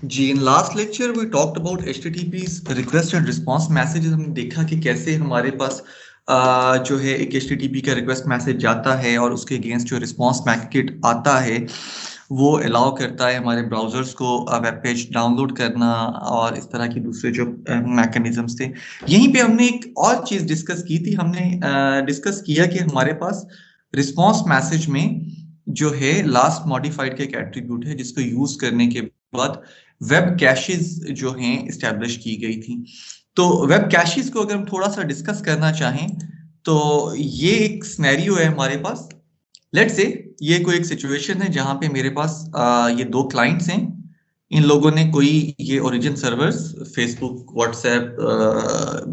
Ji, in last lecture we talked about HTTP's request and response messages. हमने देखा कि कैसे हमारे पास जो है एक HTTP का रिक्वेस्ट मैसेज जाता है और उसके अगेंस्ट जो रिस्पांस पैकेट आता है वो अलाउ करता है हमारे ब्राउजर्स को वेब पेज डाउनलोड करना और इस तरह की दूसरे जो मैकेनिज्म्स थे। यहीं पे हमने एक और चीज डिस्कस की थी। हमने डिस्कस किया कि हमारे पास रिस्पांस मैसेज में जो है लास्ट मॉडिफाइड का एक एट्रीब्यूट है जिसको यूज करने के बाद वेब कैशेस जो हैं इस्टेब्लिश की गई थी। तो वेब कैशेस को अगर हम थोड़ा सा डिस्कस करना चाहें तो ये एक सिनेरियो है हमारे पास। लेट्स से ये कोई एक सिचुएशन है जहां पे मेरे पास ये दो क्लाइंट्स हैं। इन लोगों ने कोई ये origin servers Facebook, WhatsApp,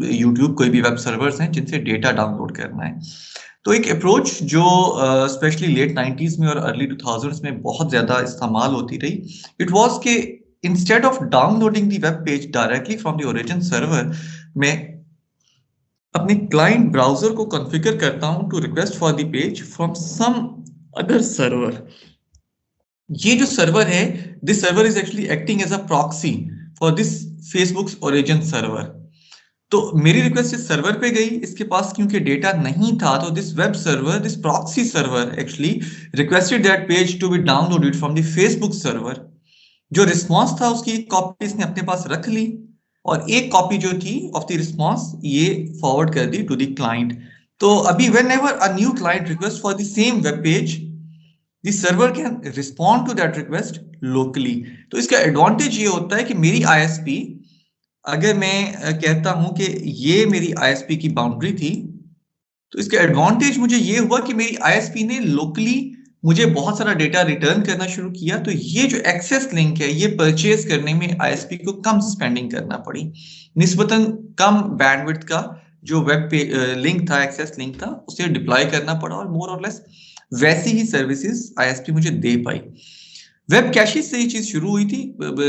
YouTube, कोई भी वेब सर्वर्स हैं जिनसे डेटा डाउनलोड करना है। तो एक अप्रोच जो स्पेशली लेट 90s में और अर्ली 2000s में बहुत ज्यादा इस्तेमाल होती रही, इट वाज के instead of downloading the web page directly from the origin server, मैं अपने क्लाइंट ब्राउजर को कॉन्फ़िगर करता हूं to request for the page from some other server. ये जो सर्वर है, this server is actually acting as a proxy for this Facebook's origin server. तो मेरी रिक्वेस्ट इस सर्वर पे गई, इसके पास क्योंकि डेटा नहीं था तो this web server, this proxy server actually requested that page to be downloaded from the Facebook server. जो रिस्पॉन्स था उसकी एक कॉपी इसने अपने पास रख ली और एक कॉपी जो थी ऑफ द रिस्पॉन्स ये फॉरवर्ड कर दी टू द क्लाइंट। तो अभी whenever a new client request for the same web page, the server can respond to that request locally. तो इसका एडवांटेज ये होता है कि मेरी आईएसपी, अगर मैं कहता हूं कि ये मेरी आईएसपी की बाउंड्री थी, तो इसका एडवांटेज मुझे ये हुआ कि मेरी आईएसपी ने लोकली मुझे बहुत सारा डेटा रिटर्न करना शुरू किया। तो ये जो एक्सेस लिंक है ये परचेज करने में आईएसपी को कम स्पेंडिंग करना पड़ी, निस्बतन कम बैंडविड्थ का जो वेब पे लिंक था, एक्सेस लिंक था, उसे डिप्लॉय करना पड़ा और मोर और लेस वैसी ही सर्विसेज आईएसपी मुझे दे पाई। वेब कैशेज से ये चीज शुरू हुई थी।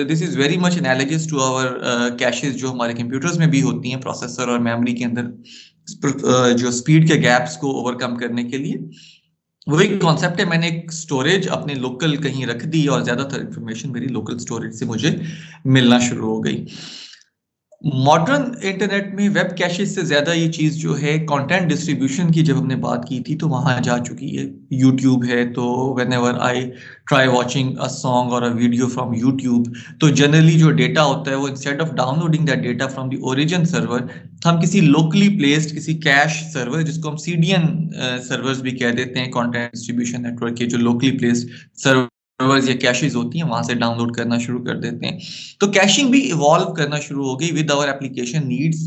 This is very much analogous to our caches जो हमारे कंप्यूटर्स में भी होती हैं, प्रोसेसर और मेमोरी के अंदर जो स्पीड के गैप्स को ओवरकम करने के लिए। वही कॉन्सेप्ट है, मैंने एक स्टोरेज अपने लोकल कहीं रख दी और ज्यादातर इंफॉर्मेशन मेरी लोकल स्टोरेज से मुझे मिलना शुरू हो गई। मॉडर्न इंटरनेट में वेब कैशेज से ज्यादा ये चीज जो है कंटेंट डिस्ट्रीब्यूशन की जब हमने बात की थी तो वहां जा चुकी है। यूट्यूब है तो when ever I try watching a song और अ वीडियो फ्रॉम यूट्यूब, तो जनरली जो डेटा होता है वो instead of downloading that data from the origin server, हम किसी लोकली प्लेस्ड किसी कैश सर्वर, जिसको हम सीडीएन सर्वर्स भी कह देते हैं, कंटेंट डिस्ट्रीब्यूशन नेटवर्क के जो लोकली प्लेस्ड सर्वर्स या कैशेज होती हैं, वहां से डाउनलोड करना शुरू कर देते हैं। तो कैशिंग भी इवॉल्व करना शुरू हो गई विद आवर एप्लीकेशन नीड्स।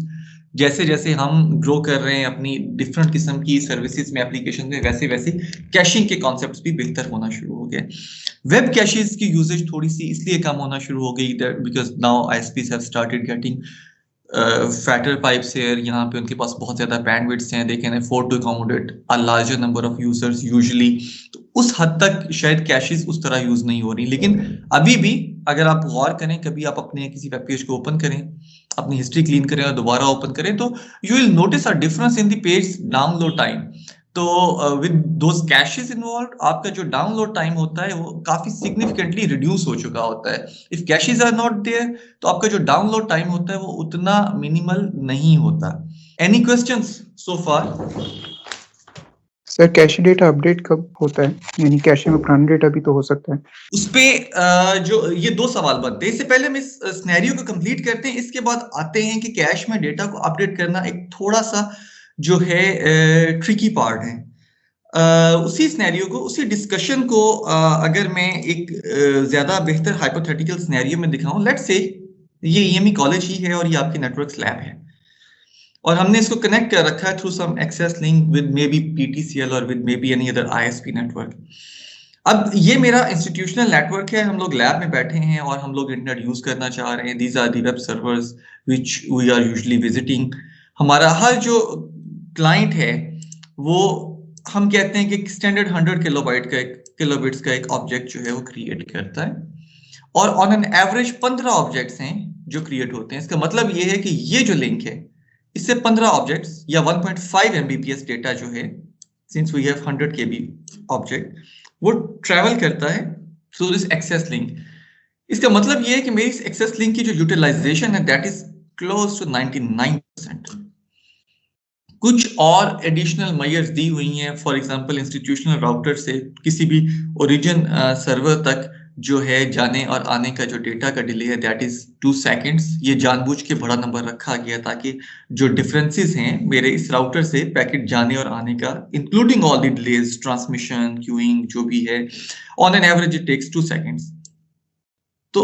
जैसे जैसे हम ग्रो कर रहे हैं अपनी डिफरेंट किस्म की सर्विसेज में, एप्लीकेशन में, वैसे वैसे कैशिंग के कॉन्सेप्ट्स भी बेहतर होना शुरू हो गए। वेब कैशेज की यूजेज थोड़ी सी इसलिए कम होना शुरू हो गई because now ISPs have started getting fatter pipes here। यहाँ पे उनके पास बहुत ज्यादा बैंडविड्थ्स हैं, they can afford to accommodate a larger number of users usually. तो उस हद तक शायद कैशेस उस तरह यूज नहीं हो रही, लेकिन अभी भी अगर आप गौर करें, कभी आप अपने किसी वेब पेज को ओपन करें, अपनी हिस्ट्री क्लीन करें और दोबारा ओपन करें, तो you will notice a difference in the page download time. तो विद दोज कैशेस इन्वॉल्व आपका जो डाउनलोड टाइम होता है वो काफी सिग्निफिकेंटली रिड्यूस हो चुका होता है। If caches are not there तो आपका जो डाउनलोड टाइम होता है वो उतना मिनिमल नहीं होता। Any questions so far? Sir cache data update कब होता है, यानी कैशे में पुराना डेटा भी तो हो सकता है। उस पे जो ये दो सवाल बनते हैं। इससे पहले हम इस सिनेरियो को कंप्लीट करते हैं, इसके बाद आते हैं कि कैश में डेटा को अपडेट करना एक थोड़ा सा जो है ट्रिकी पार्ट है। उसी सिनेरियो को, उसी डिस्कशन को अगर मैं एक ज्यादा बेहतर हाइपोथेटिकल सिनेरियो में दिखाऊं, लेट्स से ये ईएमई कॉलेज ही है और ये आपकी नेटवर्क लैब है और हमने इसको कनेक्ट कर रखा है through some access link with maybe PTCL और with maybe any other ISP network. अब ये मेरा इंस्टीट्यूशनल नेटवर्क है, हम लोग लैब में बैठे हैं और हम लोग इंटरनेट यूज करना चाह रहे हैं। These are the web servers which we are usually visiting. हमारा हर जो क्लाइंट है वो, हम कहते हैं कि स्टैंडर्ड 100 किलोबाइट का एक किलोबिट्स का एक ऑब्जेक्ट जो है वो क्रिएट करता है और ऑन एन एवरेज 15 ऑब्जेक्ट्स हैं जो क्रिएट होते हैं। इसका मतलब ये है कि ये जो लिंक है इससे 15 ऑब्जेक्ट्स या 1.5 एमबीपीएस डेटा जो है, since we have 100 KB object, वो ट्रेवल करता है थ्रू दिस एक्सेस लिंक। इसका मतलब ये है कि मेरी इस एक्सेस लिंक की जो यूटिलाइजेशन है दैट इज क्लोज टू 99%। कुछ और एडिशनल मेजर्स दी हुई हैं, फॉर एग्जांपल इंस्टीट्यूशनल राउटर से किसी भी ओरिजिन सर्वर तक जो है जाने और आने का जो डेटा का डिले है दैट इज 2 सेकंड्स। ये जानबूझ के बड़ा नंबर रखा गया ताकि जो डिफरेंसेस हैं मेरे इस राउटर से पैकेट जाने और आने का, including all the delays, transmission, queuing जो भी है, on an average it takes 2 seconds. तो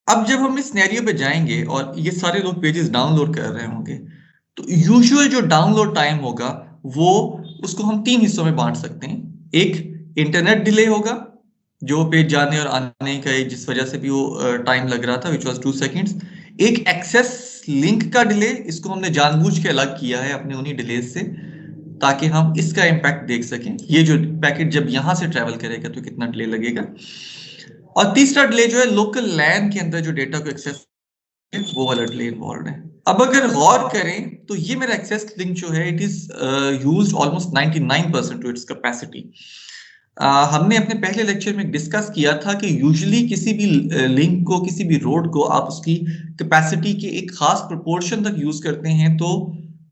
अब जब हम इस सिनेरियो पे जाएंगे और ये सारे लोग पेजेस डाउनलोड कर रहे होंगे तो यूजुअल जो डाउनलोड टाइम होगा वो उसको हम 3 हिस्सों में बांट सकते हैं। एक इंटरनेट डिले होगा जो पेज जाने और आने का है, जिस वजह से भी वो टाइम लग रहा था, विच वाज 2 सेकंड्स। एक एक्सेस लिंक का डिले, इसको हमने जानबूझ के अलग किया है अपने उन्हीं डिलेज से ताकि हम इसका इम्पैक्ट देख सकें, ये जो पैकेट जब यहां से ट्रेवल करेगा तो कितना डिले लगेगा। और तीसरा डिले जो है लोकल लैन के अंदर जो डेटा को एक्सेस वो वाला डिले इन्वॉल्व है। अब अगर गौर करें तो ये मेरा एक्सेस लिंक जो है it is used almost 99% to its capacity. हमने अपने पहले लेक्चर में डिस्कस किया था कि यूजुअली किसी भी लिंक को, किसी भी रोड को आप उसकी कैपेसिटी के एक खास प्रोपोर्शन तक यूज करते हैं तो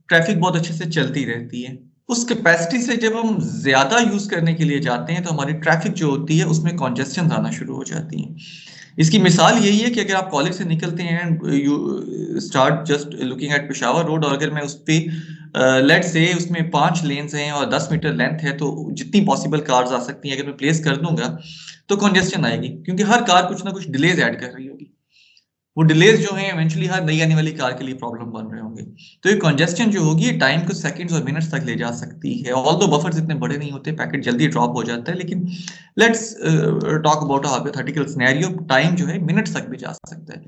ट्रैफिक बहुत अच्छे से चलती रहती है। उस कैपेसिटी से जब हम ज्यादा यूज करने के लिए जाते हैं तो हमारी ट्रैफिक जो होती है उसमें कॉन्जेस्शन आना शुरू हो जाती है। इसकी मिसाल यही है कि अगर आप कॉलेज से निकलते हैं, you start just looking at Peshawar road, और अगर मैं उस पे लेट से उसमें 5 लेन्स हैं और 10 मीटर लेंथ है तो जितनी पॉसिबल कार्स आ सकती हैं अगर मैं प्लेस कर दूंगा तो कॉन्जेस्शन आएगी, क्योंकि हर कार कुछ ना कुछ डिलेज ऐड कर रही होगी। वो डिलेज जो है इवेंचुअली हर नई आने वाली कार के लिए प्रॉब्लम बन रहे होंगे। तो ये कंजेस्शन जो होगी टाइम को सेकंड्स और मिनट्स तक ले जा सकती है। ऑल्दो बफर्स इतने बड़े नहीं होते, पैकेट जल्दी ड्रॉप हो जाता है, लेकिन let's talk about a hypothetical scenario, time जो है मिनट्स तक भी जा सकता है।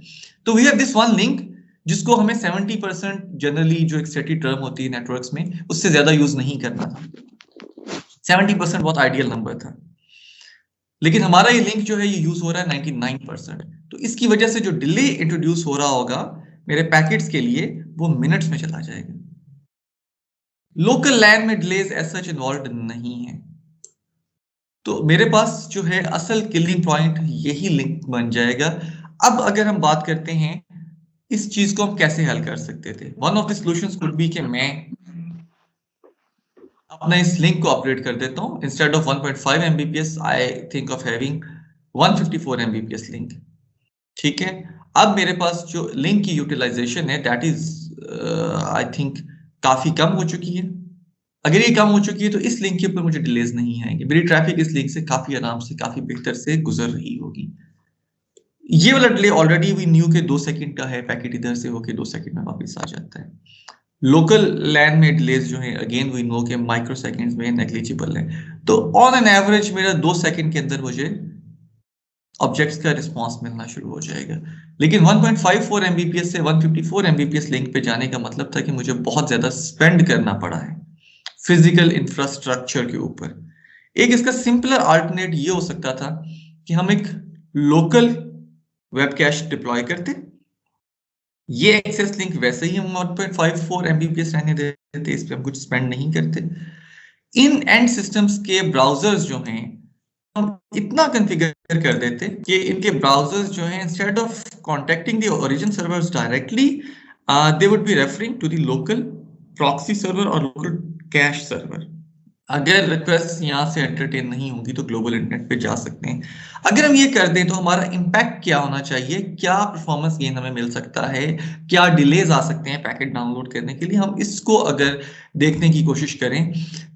तो we have this one link जिसको हमें 70% जनरली जो एक स्टेटी टर्म होती है नेटवर्क्स में उससे ज्यादा यूज नहीं करना था। 70% बहुत आइडियल नंबर था, लेकिन हमारा ये लिंक जो है ये यूज हो रहा है 99%। तो इसकी वजह से जो डिले इंट्रोड्यूस हो रहा होगा मेरे पैकेट्स के लिए वो मिनट्स में चला जाएगा। लोकल लैन में डिलेज एज सच इन्वॉल्व नहीं है। तो मेरे पास जो है असल किलिंग पॉइंट यही लिंक बन जाएगा। अब अगर हम बात करते हैं इस चीज को हम कैसे हल कर सकते थे, one of the solutions could be कि मैं अपना इस लिंक को अपग्रेड कर देता हूं। Instead of 1.5 Mbps I think of having 154 Mbps link. ठीक है, अब मेरे पास जो लिंक की यूटिलाइजेशन है दैट इज आई थिंक काफी कम हो चुकी है। अगर ये कम हो चुकी है तो इस लिंक के ऊपर मुझे डिलेज नहीं आएंगे, मेरी ट्रैफिक इस लिंक से काफी आराम से, काफी बेहतर से गुजर रही होगी। ये वाला डिले ऑलरेडी वी न्यू के 2 सेकंड का है, पैकेट इधर से होके 2 सेकंड में वापस आ जाता है। लोकल लैन में डिलेज जो है अगेन वी नो के माइक्रो सेकंड्स में नेग्लिजिबल है। तो ऑन एन एवरेज मेरा 2 सेकंड के अंदर मुझे ऑब्जेक्ट्स का रिस्पांस मिलना शुरू हो जाएगा। लेकिन 1.54 Mbps से 154 Mbps लिंक पे जाने का मतलब था कि मुझे बहुत ज्यादा स्पेंड करना पड़ा है फिजिकल इंफ्रास्ट्रक्चर के ऊपर। एक इसका सिंपलर अल्टरनेट ये हो सकता था कि हम एक लोकल वेब कैश डिप्लॉय करते, ये एक्सेस लिंक वैसे ही हम 1.54 Mbps रहने देते, इस पे हम कुछ स्पेंड नहीं करते। इन एंड सिस्टम्स के ब्राउजर्स जो हैं हम इतना कॉन्फ़िगर कर देते कि इनके ब्राउजर्स जो हैं instead of contacting the origin servers directly they would be referring to the local proxy server और लोकल कैश सर्वर। अगर रिक्वेस्ट यहाँ से एंटरटेन नहीं होगी तो ग्लोबल इंटरनेट पे जा सकते हैं। अगर हम ये कर दें तो हमारा इम्पैक्ट क्या होना चाहिए, क्या परफॉर्मेंस गेन हमें मिल सकता है, क्या डिलेज आ सकते हैं पैकेट डाउनलोड करने के लिए, हम इसको अगर देखने की कोशिश करें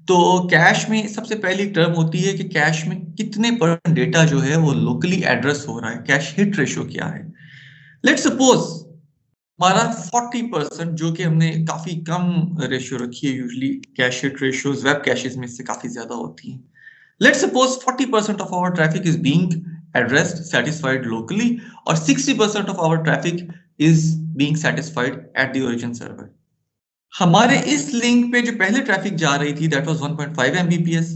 तो कैश में सबसे पहली टर्म होती है कि कैश में कितने परसेंट डेटा जो है वो लोकली एड्रेस हो रहा है, कैश हिट रेशियो क्या है। लेट्स सपोज हमारा 40%, जो कि हमने काफी कम रेशियो रखी है, usually cache hit ratios web caches में से काफी ज्यादा होती हैं। Let's suppose 40% of our traffic is being addressed satisfied locally और 60% of our traffic is being satisfied at the origin server. हमारे इस लिंक पे जो पहले ट्रैफिक जा रही थी दैट वाज 1.5 Mbps,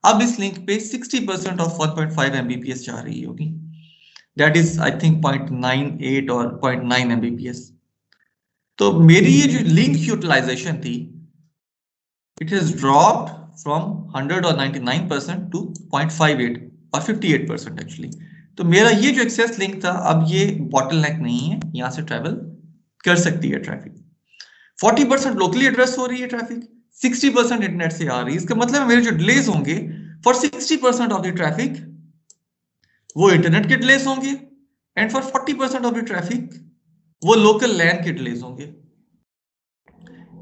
अब इस लिंक पे 60% ऑफ 1.5 Mbps जा रही होगी, दैट इज आई थिंक 0.98 और 0.9 Mbps। तो मेरी ये जो लिंक यूटिलाइजेशन थी इट हैज ड्रॉप्ड फ्रॉम 100 और 99% टू 0.58 और 58% एक्चुअली। तो मेरा ये जो एक्सेस लिंक था, अब ये बॉटलनेक नहीं है, यहाँ से ट्रैवल कर सकती है ट्रैफिक। 40% लोकली एड्रेस हो रही है ट्रैफिक, 60% इंटरनेट से आ रही है। इसका मतलब मेरे जो डिलेज होंगे फॉर 60% ऑफ द ट्रैफिक वो इंटरनेट के डिलेज होंगे, and for 40% of the traffic वो लोकल लैन के डिलेज होंगे।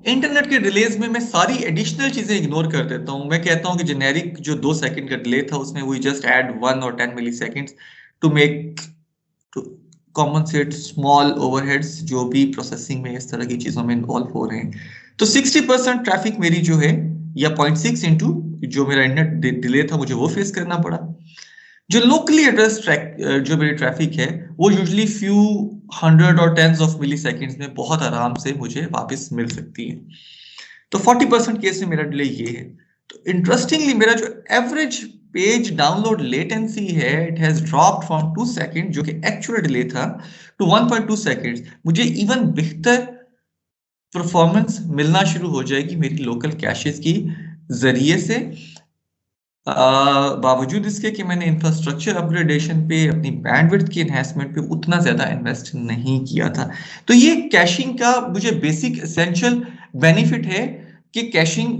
इंटरनेट के डिलेज में मैं सारी एडिशनल चीजें इग्नोर कर देता हूं। मैं कहता हूं कि जेनेरिक जो 2 सेकंड का डिले था उसमें वी जस्ट ऐड 1 और 10 milliseconds to make compensate small overheads जो भी प्रोसेसिंग में इस तरह की चीजों में इन्वॉल्व हो रहे हैं। तो 60% ट्रैफिक मेरी जो है, या 0.6 इंटू जो मेरा इंटरनेट डिले था मुझे वो फेस करना पड़ा। जो लोकली एड्रेस जो मेरी ट्रैफिक है वो यूजुअली फ्यू 100 और टेंस ऑफ मिली सेकेंड्स में बहुत आराम से मुझे वापस मिल सकती है। तो 40% केस में मेरा डिले ये है। तो इंटरेस्टिंगली मेरा जो एवरेज पेज डाउनलोड लेटेंसी है, it has dropped from 2 second जो कि एक्चुअल डिले था टू 1.2 सेकंड्स। मुझे इवन बेहतर परफॉर्मेंस मिलना शुरू हो जाएगी मेरी लोकल कैशेस की जरिए से, बावजूद इसके कि मैंने इंफ्रास्ट्रक्चर अपग्रेडेशन पे, अपनी बैंडविड्थ की एनहांसमेंट पे उतना ज्यादा इन्वेस्ट नहीं किया था। तो ये कैशिंग का मुझे बेसिक एसेंशियल बेनिफिट है कि कैशिंग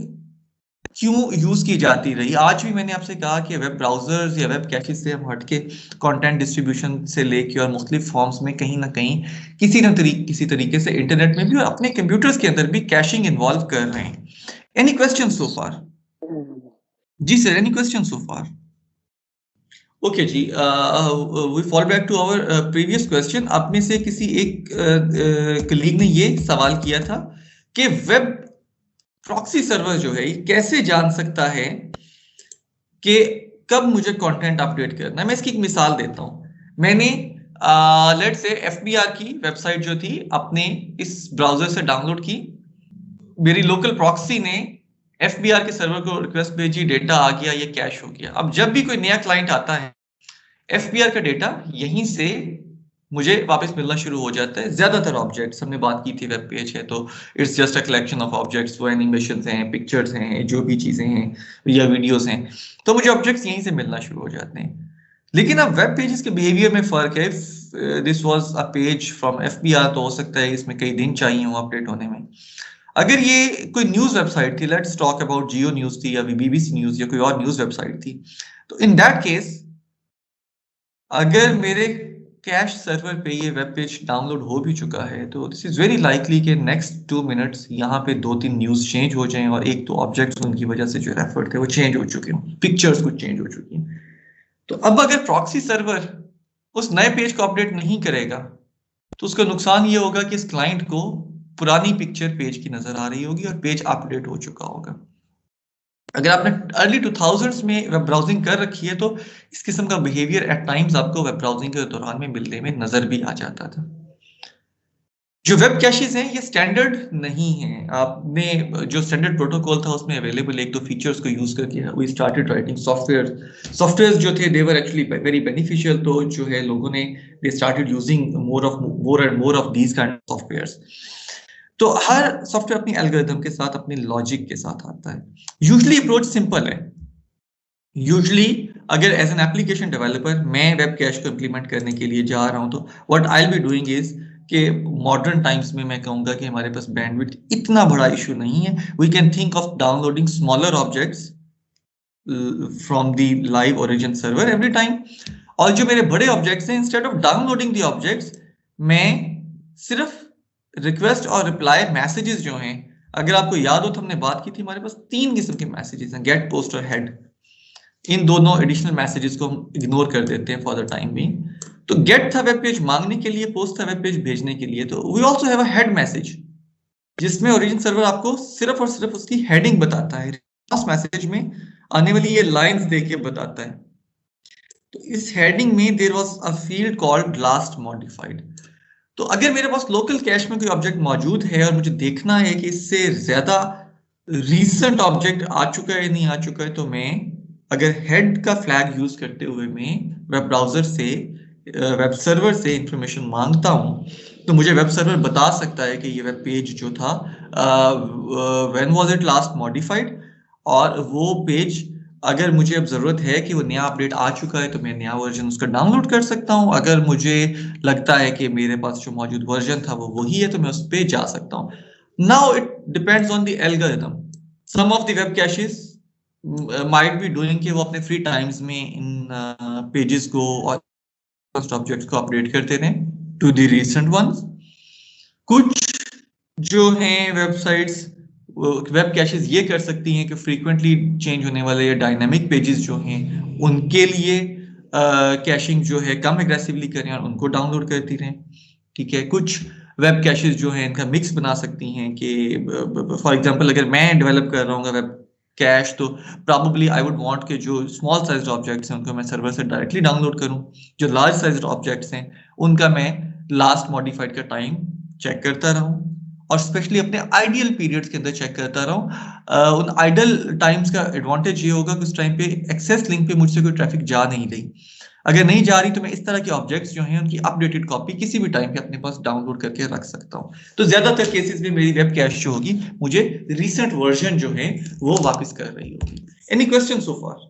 क्यों यूज की जाती रही। आज भी मैंने आपसे कहा कि वेब ब्राउजर्स या वेब कैशेस से हम हटके कंटेंट डिस्ट्रीब्यूशन से लेके और मुख्तलिफ फॉर्म्स में कहीं ना कहीं किसी तरीके से इंटरनेट में भी और अपने कंप्यूटर्स के अंदर भी कैशिंग इन्वॉल्व कर रहे हैं। Any question so far? जी sir, any question so far? Okay जी, we fall back to our previous question. आप में से किसी एक कलीग ने ये सवाल किया था कि वेब प्रॉक्सी सर्वर जो है कैसे जान सकता है कि कब मुझे कंटेंट अपडेट करना है। मैं इसकी एक मिसाल देता हूं। मैंने लेट से एफबीआर की वेबसाइट जो थी अपने इस ब्राउजर से डाउनलोड की, मेरी लोकल प्रॉक्सी ने एफबीआर के सर्वर को रिक्वेस्ट भेजी, डेटा आ गया, ये कैश हो गया। अब जब भी कोई नया क्लाइंट आता है एफबीआर का डेटा यहीं से मुझे वापस मिलना शुरू हो जाता है। ज्यादातर ऑब्जेक्ट्स, हमने बात की थी वेब पेज है तो it's just a collection of objects, वो एनिमेशंस हैं, पिक्चर्स हैं, जो भी चीजें हैं या वीडियोस हैं, तो मुझे ऑब्जेक्ट्स यहीं से मिलना शुरू हो जाते हैं। लेकिन अब वेब पेजेस के बिहेवियर में फर्क है। This was a page from FBR, तो हो सकता है इसमें कई दिन चाहिए हो अपडेट होने में। अगर ये कोई न्यूज वेबसाइट थी, let's talk about Jio news थी या बीबीसी न्यूज या कोई और न्यूज वेबसाइट थी, तो इन दैट केस अगर मेरे कैश सर्वर पे ये वेब पेज डाउनलोड हो भी चुका है तो दिस इज वेरी लाइकली कि नेक्स्ट 2 मिनट्स यहाँ पे 2-3 न्यूज चेंज हो जाएं और एक तो ऑब्जेक्ट्स उनकी वजह से जो रेफर थे वो चेंज हो चुके हों, पिक्चर्स कुछ चेंज हो चुकी हैं। तो अब अगर प्रॉक्सी सर्वर उस नए पेज को अपडेट नहीं करेगा तो उसका नुकसान ये होगा कि इस क्लाइंट को पुरानी पिक्चर पेज की नजर आ रही होगी और पेज अपडेट हो चुका होगा। अगर आपने अर्ली 2000s में वेब ब्राउजिंग कर रखी है तो इस किस्म का बिहेवियर एट टाइम्स आपको वेब ब्राउजिंग के दौरान में मिलने में नजर भी आ जाता था। जो वेब कैशेस हैं ये स्टैंडर्ड नहीं है। आपने जो स्टैंडर्ड प्रोटोकॉल था उसमें अवेलेबल 1-2 फीचर्स को यूज करके वी स्टार्टेड राइटिंग सॉफ्टवेयर जो थे they were actually very beneficial. तो जो है लोगों ने they started using more of these kind of softwares. तो हर सॉफ्टवेयर अपनी एल्गोरिथम के साथ, अपनी लॉजिक के साथ आता है। यूजुअली अप्रोच सिंपल है। यूजुअली अगर एज एन एप्लीकेशन डेवलपर मैं वेब कैश को इंप्लीमेंट करने के लिए जा रहा हूं तो what I will be doing is कि मॉडर्न टाइम्स में मैं कहूंगा कि हमारे पास बैंडविड्थ इतना बड़ा इशू नहीं है। We can think of downloading smaller objects from the live origin server every time. और जो मेरे बड़े ऑब्जेक्ट्स हैं, instead of downloading the objects मैं सिर्फ रिक्वेस्ट और रिप्लाई मैसेजेस जो हैं, अगर आपको याद हो तो हमने बात की थी हमारे पास 3 किस्म के मैसेजेस हैं, गेट, पोस्ट और हेड। इन दोनों एडिशनल मैसेजेस को हम इग्नोर कर देते हैं फॉर द टाइम बीइंग। तो गेट था वेब पेज मांगने के लिए, पोस्ट था वेब पेज भेजने के लिए। तो we also have a head message जिसमें ओरिजिन सर्वर आपको सिर्फ और सिर्फ उसकी हेडिंग बताता है, रिस्पांस मैसेज में आने वाली ये लाइंस देके बताता है। तो इस हेडिंग में there was a field called last modified. तो अगर मेरे पास लोकल कैश में कोई ऑब्जेक्ट मौजूद है और मुझे देखना है कि इससे ज्यादा रीसेंट ऑब्जेक्ट आ चुका है नहीं आ चुका है, तो मैं अगर हेड का फ्लैग यूज करते हुए मैं वेब ब्राउजर से, वेब सर्वर से इंफॉर्मेशन मांगता हूं तो मुझे वेब सर्वर बता सकता है कि ये वेब पेज जो था when was it last modified, और वो पेज अगर मुझे अब जरूरत है कि वो नया अपडेट आ चुका है तो मैं नया वर्जन उसका डाउनलोड कर सकता हूँ। अगर मुझे लगता है कि मेरे पास जो मौजूद वर्जन था वो वही है तो मैं उस पर जा सकता हूँ। Now it depends on the algorithm. Some of the web caches might be doing कि वो अपने फ्री टाइम्स में इन पेजेस को और ऑब्जेक्ट्स को अपडेट करते रहे टू द रीसेंट वंस। कुछ जो हैं वेबसाइट्स वेब कैशेस ये कर सकती हैं कि फ्रीक्वेंटली चेंज होने वाले या डायनामिक पेजेस जो हैं उनके लिए कैशिंग जो है कम एग्रेसिवली करें और उनको डाउनलोड करती रहें। ठीक है, कुछ वेब कैशेस जो हैं इनका मिक्स बना सकती हैं कि फॉर एग्जांपल अगर मैं डेवलप कर रहा हूँ वेब कैश तो प्रॉब्ली आई वुड वांट के जो स्मॉल साइज्ड ऑब्जेक्ट्स हैं उनको मैं सर्वर से डायरेक्टली डाउनलोड करूं। जो लार्ज साइज्ड ऑब्जेक्ट्स हैं उनका मैं लास्ट मॉडिफाइड का टाइम चेक करता रहूं और स्पेशली अपने आइडियल पीरियड्स के अंदर चेक करता रहूं। उन आइडियल टाइम्स का एडवांटेज ये होगा कि उस टाइम पे एक्सेस लिंक पे मुझसे कोई ट्रैफिक जा नहीं रही। अगर नहीं जा रही तो मैं इस तरह के ऑब्जेक्ट्स जो हैं उनकी अपडेटेड कॉपी किसी भी टाइम पे अपने पास डाउनलोड करके रख सकता हूँ। तो ज्यादातर केसेस में मेरी वेब कैश जो होगी मुझे रिसेंट वर्जन जो है वो वापस कर रही होगी। Any question so far?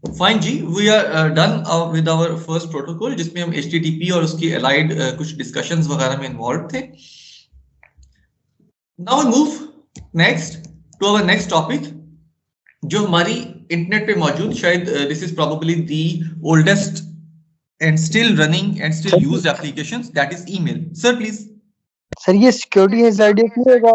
Fine जी, we are done with our first protocol जिसमें हम HTTP और उसकी अलाइड कुछ डिस्कशंस वगैरह में इन्वॉल्व थे। Now we move next to our next topic जो हमारी इंटरनेट पे मौजूद शायद this is probably the oldest and still running and still used applications, that is email. Sir please. Sir ये सिक्योरिटी एंजाइटी नहीं होगा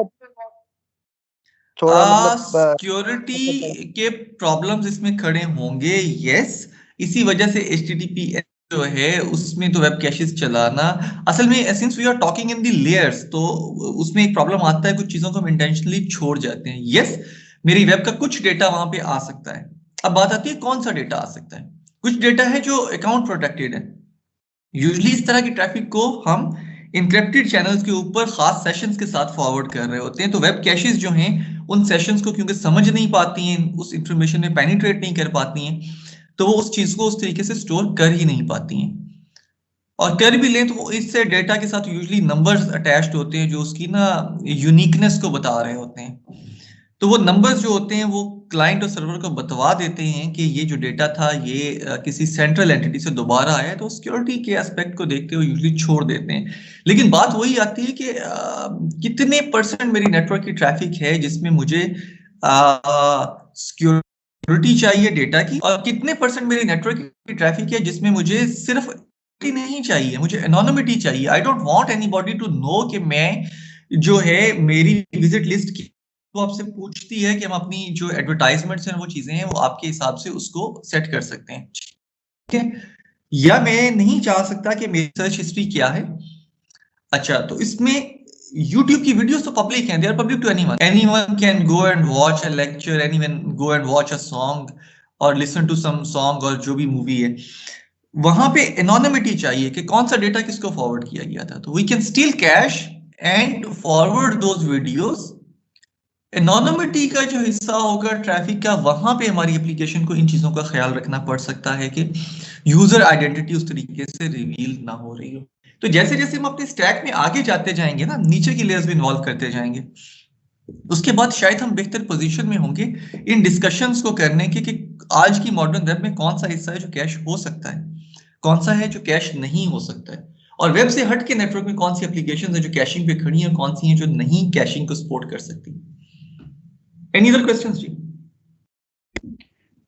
थोड़ा सिक्योरिटी के प्रॉब्लम्स इसमें खड़े होंगे, यस। इसी वजह से HTTPS जो है उसमें तो वेब कैशेस चलाना असल में since we are talking in the layers तो उसमें एक प्रॉब्लम आता है, कुछ चीजों को हम इंटेंशनली छोड़ जाते हैं। यस, मेरी वेब का कुछ डेटा वहां पे आ सकता है। अब बात आती है कौन सा डेटा आ सकता है। कुछ डेटा है जो अकाउंट प्रोटेक्टेड है। यूजली इस तरह की ट्रैफिक को हम इंक्रिप्टेड चैनल्स के ऊपर खास सेशंस के साथ फॉरवर्ड कर रहे होते हैं। तो वेब कैशेस जो हैं उन सेशंस को क्योंकि समझ नहीं पाती हैं, उस इंफॉर्मेशन में पेनिट्रेट नहीं कर पाती हैं, तो वो उस चीज को उस तरीके से स्टोर कर ही नहीं पाती हैं। और कर भी लें तो वो इससे डेटा के साथ यूजली नंबर्स अटैच्ड होते हैं जो उसकी ना यूनिकनेस को बता रहे होते हैं। तो वो नंबर्स जो होते हैं वो क्लाइंट और सर्वर को बतवा देते हैं कि ये जो डेटा था ये किसी सेंट्रल एंटिटी से दोबारा आया है। तो सिक्योरिटी के एस्पेक्ट को देखते हुए यूजली छोड़ देते हैं। लेकिन बात वही आती है कि कितने परसेंट मेरी नेटवर्क की ट्रैफिक है जिसमें मुझे सिक्योरिटी चाहिए डेटा की, और कितने परसेंट मेरी नेटवर्क की ट्रैफिक है जिसमें मुझे सिर्फ नहीं चाहिए, मुझे एनोनिमिटी चाहिए। I don't want anybody to know कि मैं जो है मेरी विजिट लिस्ट की वो आपसे पूछती है कि हम अपनी जो एडवर्टाइजमेंट्स हैं वो चीजें हैं वो आपके हिसाब से उसको सेट कर सकते हैं। ठीक है, या मैं नहीं चाह सकता कि मेरी सर्च हिस्ट्री क्या है। अच्छा, तो इसमें YouTube की वीडियोस तो पब्लिक हैं, they are public to anyone. Anyone can go and watch a lecture, anyone go and watch a song और लिसन टू सम सॉन्ग और जो भी मूवी है। वहां पे एनोनिमिटी चाहिए कि कौन सा डेटा किसको फॉरवर्ड किया गया था। तो we can still cache and forward those videos. Anonymity का जो हिस्सा होगा ट्रैफिक का, वहां पे हमारी एप्लीकेशन को इन चीजों का ख्याल रखना पड़ सकता है कि यूजर आइडेंटिटी उस तरीके से रिवील ना हो रही हो। तो जैसे जैसे हम अपने स्टैक में आगे जाते जाएंगे ना, नीचे की लेयर्स भी इन्वॉल्व करते जाएंगे, उसके बाद शायद हम बेहतर पोजीशन में होंगे इन डिस्कशंस को करने के कि आज की मॉडर्न वेब में कौन सा हिस्सा है जो कैश हो सकता है, कौन सा है जो कैश नहीं हो सकता है, और वेब से हट के नेटवर्क में कौन सी एप्लीकेशंस है जो कैशिंग पे खड़ी हैं, कौन सी हैं जो नहीं कैशिंग को सपोर्ट कर सकती। Any other questions जी?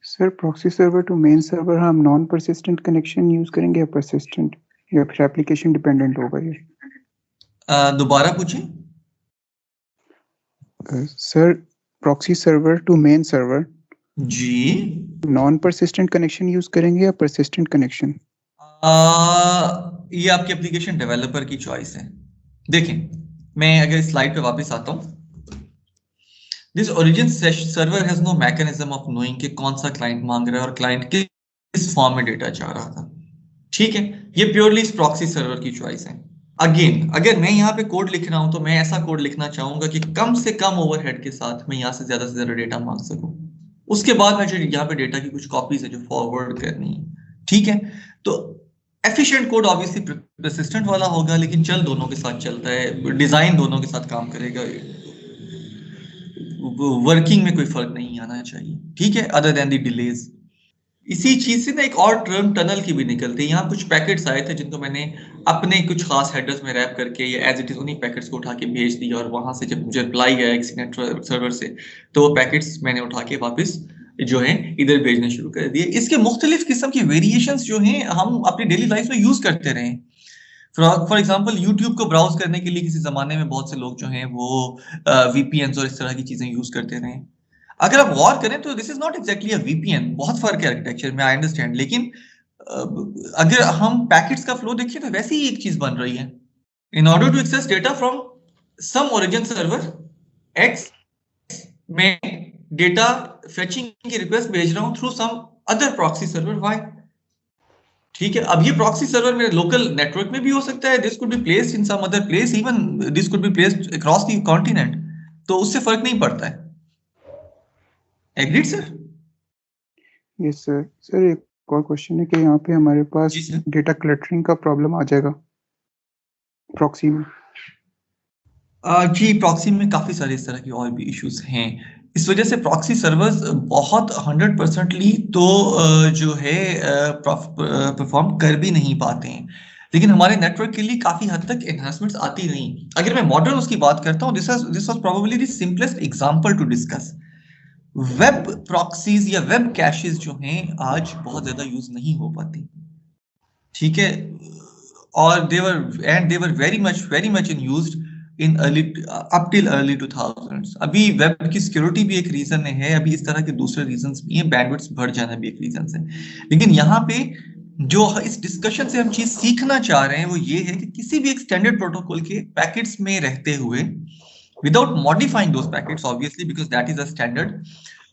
Sir proxy server to main server हम नॉन परसिस्टेंट कनेक्शन यूज करेंगे या परसिस्टेंट, या फिर एप्लीकेशन डिपेंडेंट होगा ये? दोबारा पूछें। Sir proxy server to main server जी, नॉन परसिस्टेंट कनेक्शन यूज करेंगे या परसिस्टेंट कनेक्शन? ये आपके एप्लीकेशन डेवलपर की चॉइस है। देखें, मैं अगर स्लाइड पे वापस आता हूं, this origin server has no mechanism of knowing कि कौन सा क्लाइंट मांग रहा है और क्लाइंट किस फॉर्म में डेटा चाह रहा था। ठीक है, ये प्योरली प्रॉक्सी सर्वर की चॉइस है। अगेन, अगर मैं यहाँ पे कोड लिख रहा हूं तो मैं ऐसा कोड लिखना चाहूंगा कि कम से कम ओवरहेड के साथ मैं यहाँ से ज्यादा डेटा मांग सकूं। उसके बाद मुझे यहाँ पे डेटा की कुछ कॉपीज है जो फॉरवर्ड करनी है। ठीक है, तो एफिशिएंट कोड ऑब्वियसली परसिस्टेंट वाला होगा, लेकिन चल दोनों के साथ चलता है, डिजाइन दोनों के साथ काम करेगा। वर्किंग में कोई फर्क नहीं आना चाहिए, ठीक है, अदर देन द डिलेज। इसी चीज से ना एक और टर्म टनल की भी निकलती है। यहाँ कुछ पैकेट्स आए थे जिनको मैंने अपने कुछ खास हेडर्स में रैप करके या एज इट इज उन्हीं पैकेट्स को उठा के भेज दिया, और वहां से जब मुझे रिप्लाई आया एक नेटवर्क सर्वर से, तो वो पैकेट्स मैंने उठा के वापस जो है इधर भेजने शुरू कर दिए। इसके मुख्तलिफ किस्म की वेरिएशंस जो हैं हम अपनी डेली लाइफ में यूज करते रहे। फॉर एग्जाम्पल यूट्यूब को ब्राउज करने के लिए किसी जमाने में बहुत से लोग जो हैं वो वीपीएन और इस तरह की चीजें यूज करते रहे। अगर आप गौर करें तो this is not exactly a VPN, बहुत फर्क है आर्किटेक्चर में, आई अंडरस्टैंड, लेकिन अगर हम पैकेट्स का फ्लो देखिए तो वैसे ही एक चीज बन रही है। In order to access data from some origin server X में डेटा फेचिंग की रिक्वेस्ट भेज रहा हूं through some other proxy server Y, ठीक है। अब ये प्रॉक्सी सर्वर मेरे लोकल नेटवर्क में भी हो सकता है, this could be placed in some other place, even this could be placed across the continent, तो उससे फर्क नहीं पड़ता है। Agreed sir? Yes sir. Sir एक और क्वेश्चन है कि यहाँ पे हमारे पास डेटा क्लटरिंग का प्रॉब्लम आ जाएगा प्रॉक्सी में। जी, प्रॉक्सी में काफी सारे इस तरह के और भी इश्यूज हैं। इस वजह से प्रॉक्सी सर्वर्स बहुत 100%ली तो जो है परफॉर्म कर भी नहीं पाते हैं, लेकिन हमारे नेटवर्क के लिए काफी हद तक एनहांसमेंट्स आती रही। अगर मैं मॉडर्न उसकी बात करता हूँ, this was probably the simplest example to discuss. Web proxies या वेब कैशेस जो हैं आज बहुत ज्यादा यूज नहीं हो पाती, ठीक है, और they were very much in used in early up till early 2000s। अभी वेब की सिक्योरिटी भी एक रीजन है, अभी इस तरह के दूसरे रीजंस भी हैं, बैंडविड्थ बढ़ जाना भी एक रीजन है। लेकिन यहाँ पे जो इस डिस्कशन से हम चीज सीखना चाह रहे हैं वो ये है कि किसी भी एक स्टैंडर्ड प्रोटोकॉल के पैकेट्स में रहते हुए, without modifying those packets obviously because that is a standard,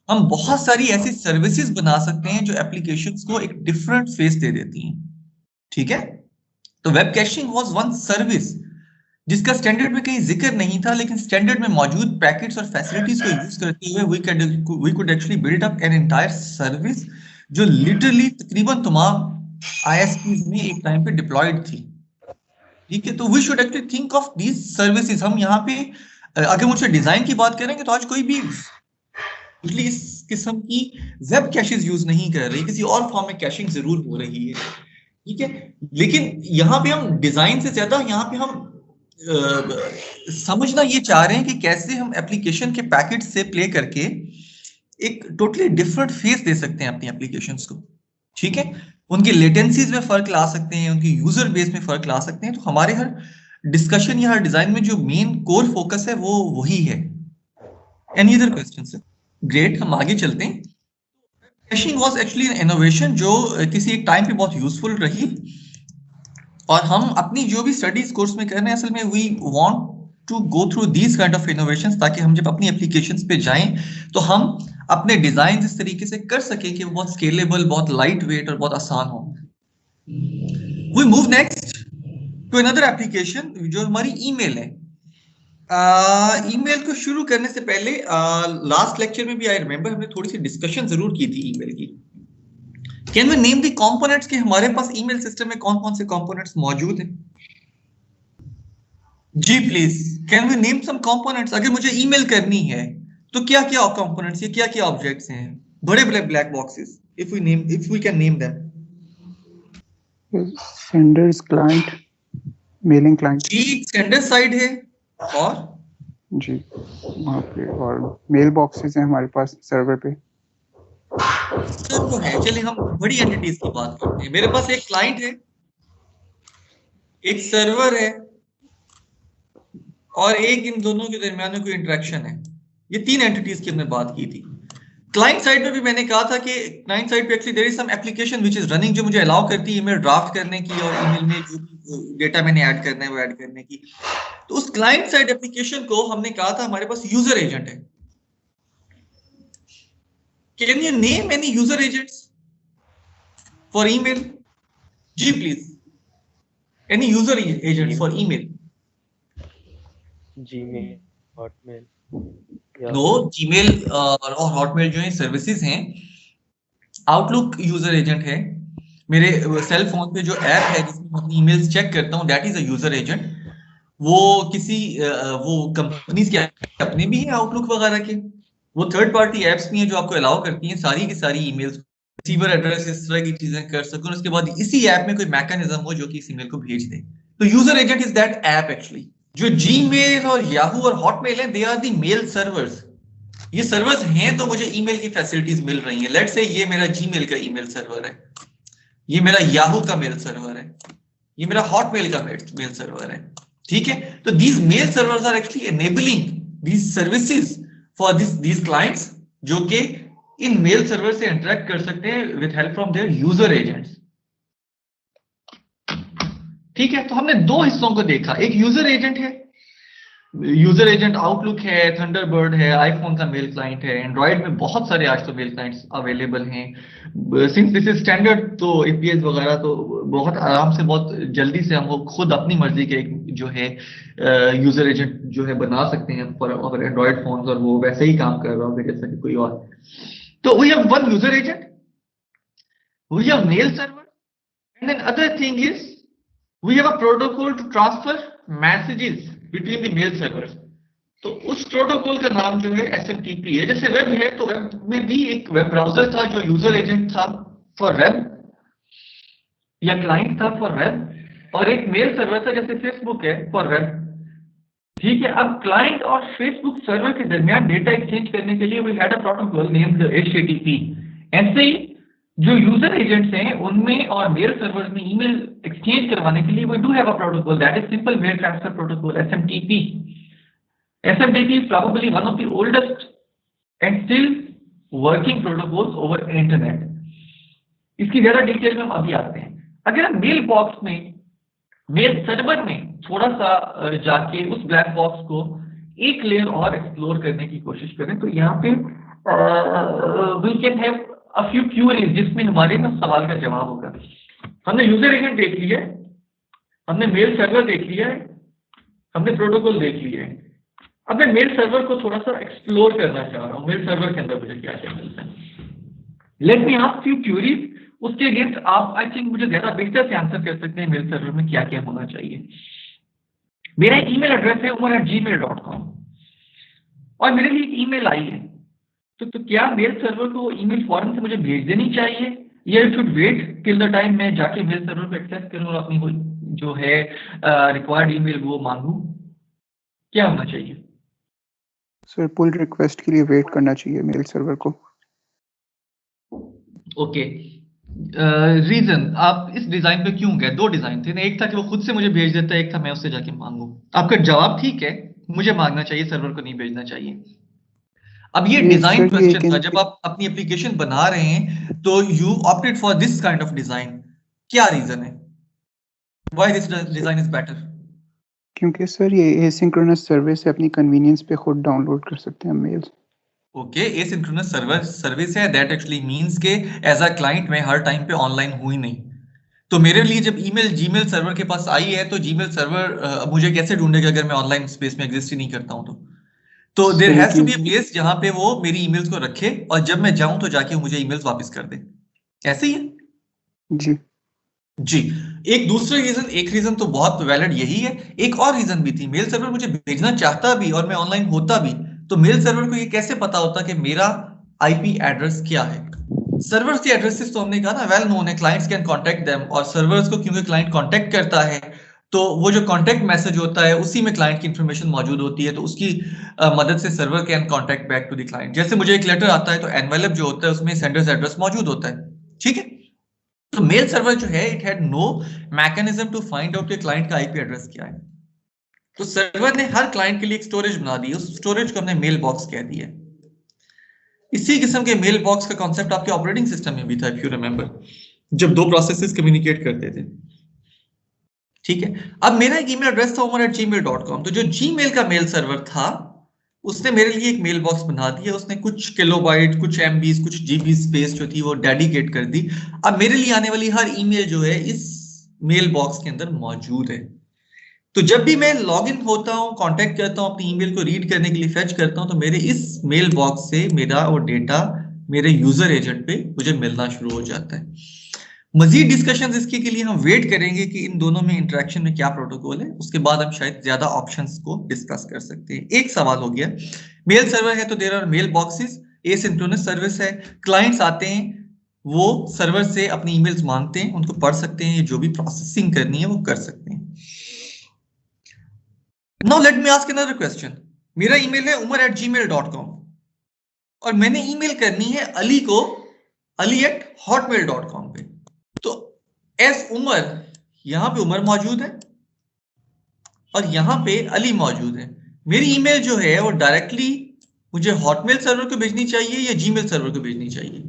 हम बहुत सारी ऐसी सर्विसेज बना सकते हैं जो एप्लीकेशंस को एक डिफरेंट फेस दे देती हैं, ठीक है। तो web caching was one service जिसका स्टैंडर्ड में कहीं जिक्र नहीं था, लेकिन स्टैंडर्ड में मौजूद पैकेट्स और फैसिलिटीज को यूज करते हुए we could actually build up an entire service जो लिटरली तकरीबन तमाम आईएसपीज में एक टाइम पे डिप्लॉयड थी, ठीक है। तो we should actually think of these services. हम यहाँ पे अगर मुझसे डिजाइन की बात करेंगे तो आज कोई भी इस किस्म की वेब कैशेस यूज नहीं कर रही, किसी और फॉर्म में कैशिंग जरूर हो रही है, ठीक है। लेकिन यहाँ पे हम डिजाइन से ज्यादा यहाँ पे हम समझना ये चाह रहे हैं कि कैसे हम एप्लीकेशन के पैकेट से प्ले करके एक टोटली डिफरेंट फेस दे सकते हैं अपनी एप्लीकेशंस को, ठीक है। उनकी लेटेंसीज में फर्क ला सकते हैं, उनकी यूजर बेस में फर्क ला सकते हैं। तो हमारे हर डिस्कशन या हर डिजाइन में जो मेन कोर फोकस है वो वही है। Any other question sir? Great, हम आगे चलते हैं। Caching was actually an innovation जो किसी एक टाइम पे बहुत यूजफुल रही, और हम अपनी जो भी स्टडीज कोर्स में कर रहे हैं असल में we want to go through these kind of innovations, ताकि हम जब अपनी एप्लीकेशंस पे जाएं तो हम अपने डिजाइन इस तरीके से कर सकें कि वो बहुत स्केलेबल, बहुत लाइट वेट और बहुत आसान हो। We move next to another application जो हमारी ईमेल है। ईमेल को शुरू करने से पहले लास्ट लेक्चर में भी आई रिमेंबर हमने थोड़ी सी डिस्कशन जरूर की थी ईमेल की। Can we name the components कि हमारे पास ईमेल सिस्टम में कौन कौन से कंपोनेंट्स मौजूद हैं? जी please, can we name some components? अगर मुझे ईमेल करनी है तो क्या क्या कंपोनेंट्स या क्या क्या ऑब्जेक्ट्स हैं, बड़े बड़े black boxes, if we can name them. Senders client, mailing client. जी, सेंडर साइड है और जी वहाँ पे, और मेल बॉक्सेस हैं हमारे पास सर्वर पे। सर तो है, चलिए हम बड़ी एंटिटीज की बात करते हैं। मेरे पास एक क्लाइंट है, एक सर्वर है और एक इन दोनों के दरमियान में कोई इंटरेक्शन है। ये तीन एंटिटीज की हमने बात की थी। क्लाइंट साइड में भी मैंने कहा था कि क्लाइंट साइड पे actually there is some application which is running जो मुझे अलाउ करती है ईमेल ड्राफ्ट करने की और ईमेल में जो डेटा मैंने ऐड करना है वो ऐड करने की। तो उस क्लाइंट साइड एप्लीकेशन को हमने कहा था हमारे पास यूजर एजेंट है। Can you name any user agents for email? जी please, any user agent for email? Gmail, Hotmail. No, Gmail और हॉटमेल जो है सर्विसेज हैं। आउटलुक यूजर एजेंट है। मेरे सेल फोन पे जो ऐप है जिसमें मैं अपनी ईमेल्स चेक करता हूँ, that is a user agent. वो किसी वो कंपनीज के अपने भी हैं आउटलुक वगैरह के, वो थर्ड पार्टी एप्स भी हैं जो आपको अलाउ करती हैं सारी की सारी ईमेल्स, रिसीवर एड्रेस, इस तरह की चीजें कर सको, उसके बाद इसी ऐप में कोई मैकेनिज्म हो जो कि इस ईमेल को भेज दे। तो user agent is that app actually. जो जीमेल और याहू और हॉटमेल है, they are the mail servers. ये सर्वर्स हैं तो मुझे ईमेल की फैसिलिटीज मिल रही हैं। लेट्स से ये मेरा जीमेल का ईमेल सर्वर है, ये मेरा याहू का मेल सर्वर है, ये मेरा हॉटमेल का मेल सर्वर है, ठीक है। तो these mail servers are actually enabling these services for these clients, जो कि इन मेल सर्वर से इंटरेक्ट कर सकते हैं with help from their user agents, ठीक है। तो हमने दो हिस्सों को देखा, एक यूजर एजेंट है, यूजर एजेंट आउटलुक है, थंडरबर्ड है, आईफोन का मेल क्लाइंट है, एंड्रॉइड में बहुत सारे आज तो मेल क्लाइंट्स अवेलेबल हैं। सिंस दिस इज स्टैंडर्ड, तो एपीएस वगैरह तो बहुत आराम से, बहुत जल्दी से हम वो खुद अपनी मर्जी के जो है यूजर एजेंट जो है बना सकते हैं फॉर एंड्रॉइड फोन, और वो वैसे ही काम कर रहा होगा जैसा कि कोई और। तो we have one user agent, we have mail server, and then other thing is we have a protocol to transfer messages between the mail server. तो उस प्रोटोकॉल का नाम जो है SMTP है। जैसे वेब है तो वेब में भी एक वेब ब्राउजर था जो यूजर एजेंट था फॉर वेब, या क्लाइंट था फॉर वेब, और एक मेल सर्वर था जैसे फेसबुक है फॉर वेब, ठीक है। अब क्लाइंट और फेसबुक सर्वर के दरमियान डेटा एक्सचेंज करने के लिए we had a protocol named HTTP। ऐसे ही जो यूजर एजेंट्स हैं उनमें और मेल सर्वर्स में ईमेल एक्सचेंज करवाने के लिए we do have a protocol that is simple mail transfer protocol, SMTP। SMTP is probably one of the oldest and still working protocols over internet। इसकी ज्यादा detail में हम अभी आते हैं। अगर हम मेल बॉक्स में, मेल सर्वर में थोड़ा सा जाके उस ब्लैक बॉक्स को एक लेयर और एक्सप्लोर करने की कोशिश करें, तो यहाँ पे we can have a few queries जिसमें हमारे ना सवाल का जवाब होगा। हमने यूजर एजेंट देख लिया है, हमने मेल सर्वर देख लिया है, हमने प्रोटोकॉल देख लिया है। अब मैं मेल सर्वर को थोड़ा सा एक्सप्लोर करना चाह रहा हूँ, मेल सर्वर के अंदर मुझे क्या क्या मिलता है। Let me ask few queries, उसके अगेंस्ट आप आई थिंक मुझे ज्यादा बेहतर से आंसर कर सकते हैं मेल सर्वर में क्या क्या होना चाहिए। मेरा एक ईमेल एड्रेस है umar@gmail.com, और मेरे लिए एक ईमेल आई है, तो क्या मेल सर्वर को ईमेल फौरन से मुझे भेज देनी चाहिए, या it should wait till the time मैं जाके मेल सर्वर को एक्सेस करूँ और अपनी जो है रिक्वायर्ड ईमेल वो मांगू, क्या होना चाहिए? सर पुल रिक्वेस्ट के लिए वेट करना चाहिए मेल सर्वर को। ओके, रीजन आप इस डिजाइन पे क्यों गए? दो डिजाइन थे ना, एक था कि वो खुद से मुझे भेज देता है, एक था मैं उससे जाके मांगू। आपका जवाब ठीक है, मुझे मांगना चाहिए, सर्वर को नहीं भेजना चाहिए। अब ये डिजाइन क्वेश्चन था, जब आप अपनी एप्लीकेशन बना रहे हैं तो you opted for this kind of design, क्या रीजन है? Why this design is better? क्योंकि सर ये एसिंक्रोनस सर्विस से अपनी कन्वीनियंस पे खुद डाउनलोड कर सकते हैं मेल्स। ओके, एसिंक्रोनस सर्विस है, दैट एक्चुअली मींस के एज अ क्लाइंट मैं हर टाइम पे ऑनलाइन हुई नहीं। तो मेरे लिए जब ईमेल जीमेल सर्वर के पास आई है, तो जीमेल सर्वर मुझे कैसे ढूंढेगा अगर मैं ऑनलाइन स्पेस में एग्जिस्ट ही नहीं करता हूं? तो there has to be a place जहां पे वो मेरी ईमेल्स को रखे, और जब मैं जाऊं तो जाके मुझे ईमेल्स वापस कर दे। ऐसे ही है जी जी। एक दूसरा रीजन, एक रीजन तो बहुत वैलिड यही है, एक और रीजन भी थी। मेल सर्वर मुझे भेजना चाहता भी और मैं ऑनलाइन होता भी, तो मेल सर्वर को ये कैसे पता होता कि मेरा आईपी एड्रेस क्या है? सर्वर्स के एड्रेसेस तो हमने कहा ना वेल नोन है, क्लाइंट्स कैन कांटेक्ट देम, और सर्वर्स को क्योंकि क्लाइंट कांटेक्ट करता है तो वो जो कांटेक्ट मैसेज होता है उसी में क्लाइंट की इंफॉर्मेशन मौजूद होती है, तो उसकी मदद से server can contact back to the client. जैसे मुझे एक लेटर आता है तो एनवेलप जो होता है उसमें सेंडर्स एड्रेस मौजूद होता है, ठीक है। तो मेल सर्वर जो है it had no mechanism to find out कि क्लाइंट का आईपी एड्रेस क्या है। तो सर्वर ने हर क्लाइंट के लिए एक स्टोरेज बना दी, उस स्टोरेज को हमने मेल बॉक्स कह दिया। इसी किस्म के मेल बॉक्स का कॉन्सेप्ट आपके ऑपरेटिंग सिस्टम में भी था, इफ यू रिमेंबर, जब दो प्रोसेसेस कम्युनिकेट करते थे, ठीक है। अब मेरा एक ईमेल एड्रेस था umar@gmail.com, तो जो जीमेल का मेल सर्वर था उसने मेरे लिए एक मेल बॉक्स बना दिया, उसने कुछ किलोबाइट, कुछ एमबीज, कुछ जीबी स्पेस जो थी वो डेडिकेट कर दी। अब मेरे लिए आने वाली हर ईमेल जो है इस मेल बॉक्स के अंदर मौजूद है। तो जब भी मैं लॉगिन होता हूं, कांटेक्ट करता हूं, अपनी ईमेल को रीड करने के लिए फेच करता हूं, तो मेरे इस मेल बॉक्स से मेरा वो डेटा मेरे यूजर एजेंट पे मुझे मिलना शुरू हो जाता है। मजीद डिस्कशंस इसके के लिए हम वेट करेंगे कि इन दोनों में इंटरेक्शन में क्या प्रोटोकॉल है, उसके बाद हम शायद ज्यादा ऑप्शंस को डिस्कस कर सकते हैं। एक सवाल हो गया, मेल सर्वर है तो there are mail boxes, asynchronous service है, क्लाइंट्स आते हैं, वो सर्वर से अपनी ईमेल्स मांगते हैं, उनको पढ़ सकते हैं, जो भी प्रोसेसिंग करनी है वो कर सकते हैं। Now let me ask another question. मेरा ईमेल है umar@gmail.com और मैंने ईमेल करनी है अली को ali@hotmail.com पे। तो एस उमर, यहां पे उमर मौजूद है और यहां पे अली मौजूद है। मेरी ईमेल जो है वो डायरेक्टली मुझे हॉटमेल सर्वर को भेजनी चाहिए या जीमेल सर्वर को भेजनी चाहिए?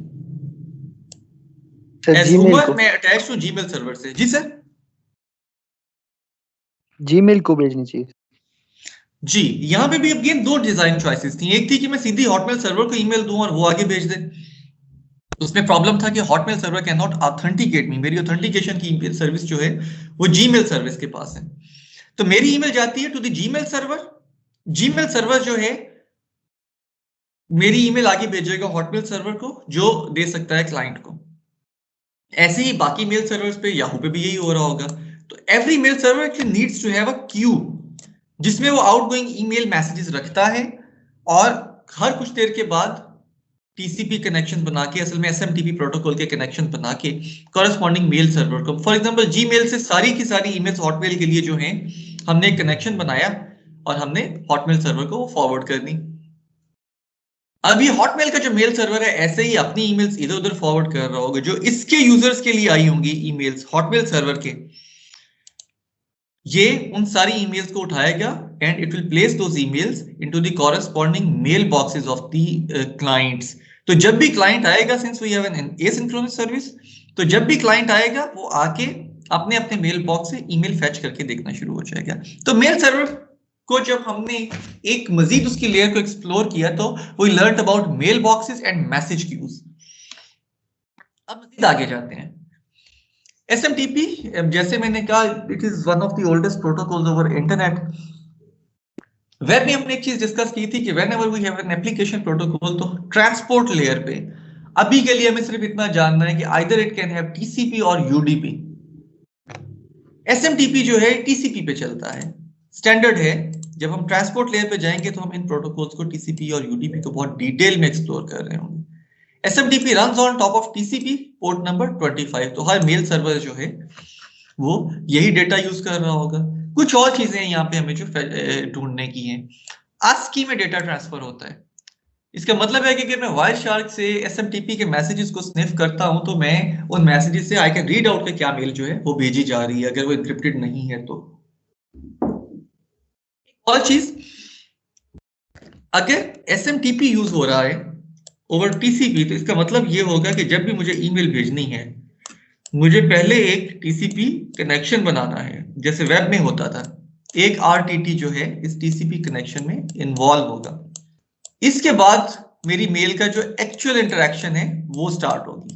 एस उमर मैं अटैच हूं जीमेल सर्वर से। जी सर, जीमेल को भेजनी चाहिए जी। यहां पे भी अगेन दो डिजाइन चॉइसेस थी। एक थी कि मैं सीधी हॉटमेल सर्वर को ईमेल दूं और वो आगे भेज दे। उसमें प्रॉब्लम था कि Hotmail server can not authenticate me, मेरी ऑथेंटिकेशन की ईमेल सर्विस जो है वो जीमेल सर्विस के पास है। तो मेरी ईमेल जाती है to the Gmail server, Gmail server जो है मेरी ईमेल आगे भेजेगा हॉटमेल सर्वर को, जो दे सकता है क्लाइंट को। ऐसे ही बाकी मेल सर्वर्स पे, याहू पे भी यही हो रहा होगा। तो every mail server actually needs to have a queue जिसमें वो आउटगोइंग ईमेल मैसेजेस रखता है और हर कुछ देर के बाद टीसीपी कनेक्शन बना के, असल में एसएमटीपी प्रोटोकॉल के कनेक्शन बना के कॉरेस्पॉन्डिंग मेल सर्वर को, फॉर एग्जांपल जीमेल से सारी की सारी ईमेल्स हॉटमेल के लिए जो हैं हमने एक कनेक्शन बनाया और हमने हॉटमेल सर्वर को फॉरवर्ड कर दी। अब ये हॉटमेल का जो मेल सर्वर है ऐसे ही अपनी ईमेल्स इधर उधर फॉरवर्ड कर रहा होगा, जो इसके यूजर्स के लिए आई होंगी ईमेल्स हॉटमेल सर्वर के, ये उन सारी ईमेल्स को उठाएगा and it will place those emails into the corresponding mail boxes of the clients. तो जब भी क्लाइंट आएगा, since we have an asynchronous service, तो जब भी क्लाइंट आएगा वो आके अपने अपने मेल बॉक्स से ईमेल फेच करके देखना शुरू हो जाएगा। तो मेल सर्वर को जब हमने एक मजीद उसकी लेयर को एक्सप्लोर किया तो we learn about mail boxes and message queues. अब मजीद आगे जाते हैं। SMTP, जैसे मैंने कहा, it is one of the oldest protocols over internet. Web में हमने एक चीज डिस्कस की थी कि whenever we have an application protocol, तो ट्रांसपोर्ट लेयर पे अभी के लिए हमें सिर्फ इतना जानना है कि either it can have TCP और UDP। SMTP जो है TCP पे चलता है, स्टैंडर्ड है। जब हम ट्रांसपोर्ट लेयर पे जाएंगे तो हम इन प्रोटोकॉल्स को TCP और UDP को बहुत डिटेल में एक्सप्लोर कर रहे होंगे। SMTP runs on top of TCP port number 25। तो हर मेल सर्वर जो है वो यही डेटा यूज कर रहा होगा। कुछ और चीजें यहाँ पे हमें जो ढूंढने की हैं। ASCII में डेटा ट्रांसफर होता है। इसका मतलब है कि अगर मैं वायरशार्क से SMTP के मैसेजेस को स्निफ करता हूं तो मैं उन मैसेजेस से आई कैन रीड आउट कि क्या मेल जो है वो भेजी जा रही है, अगर वो एन्क्रिप्टेड नहीं है तो। एक और चीज, अगर SMTP यूज हो रहा है ओवर TCP, तो इसका मतलब ये होगा कि जब भी मुझे ईमेल भेजनी है मुझे पहले एक TCP कनेक्शन बनाना है, जैसे वेब में होता था। एक RTT जो है इस TCP कनेक्शन में इन्वॉल्व होगा। इसके बाद मेरी मेल का जो एक्चुअल इंटरेक्शन है वो स्टार्ट होगी।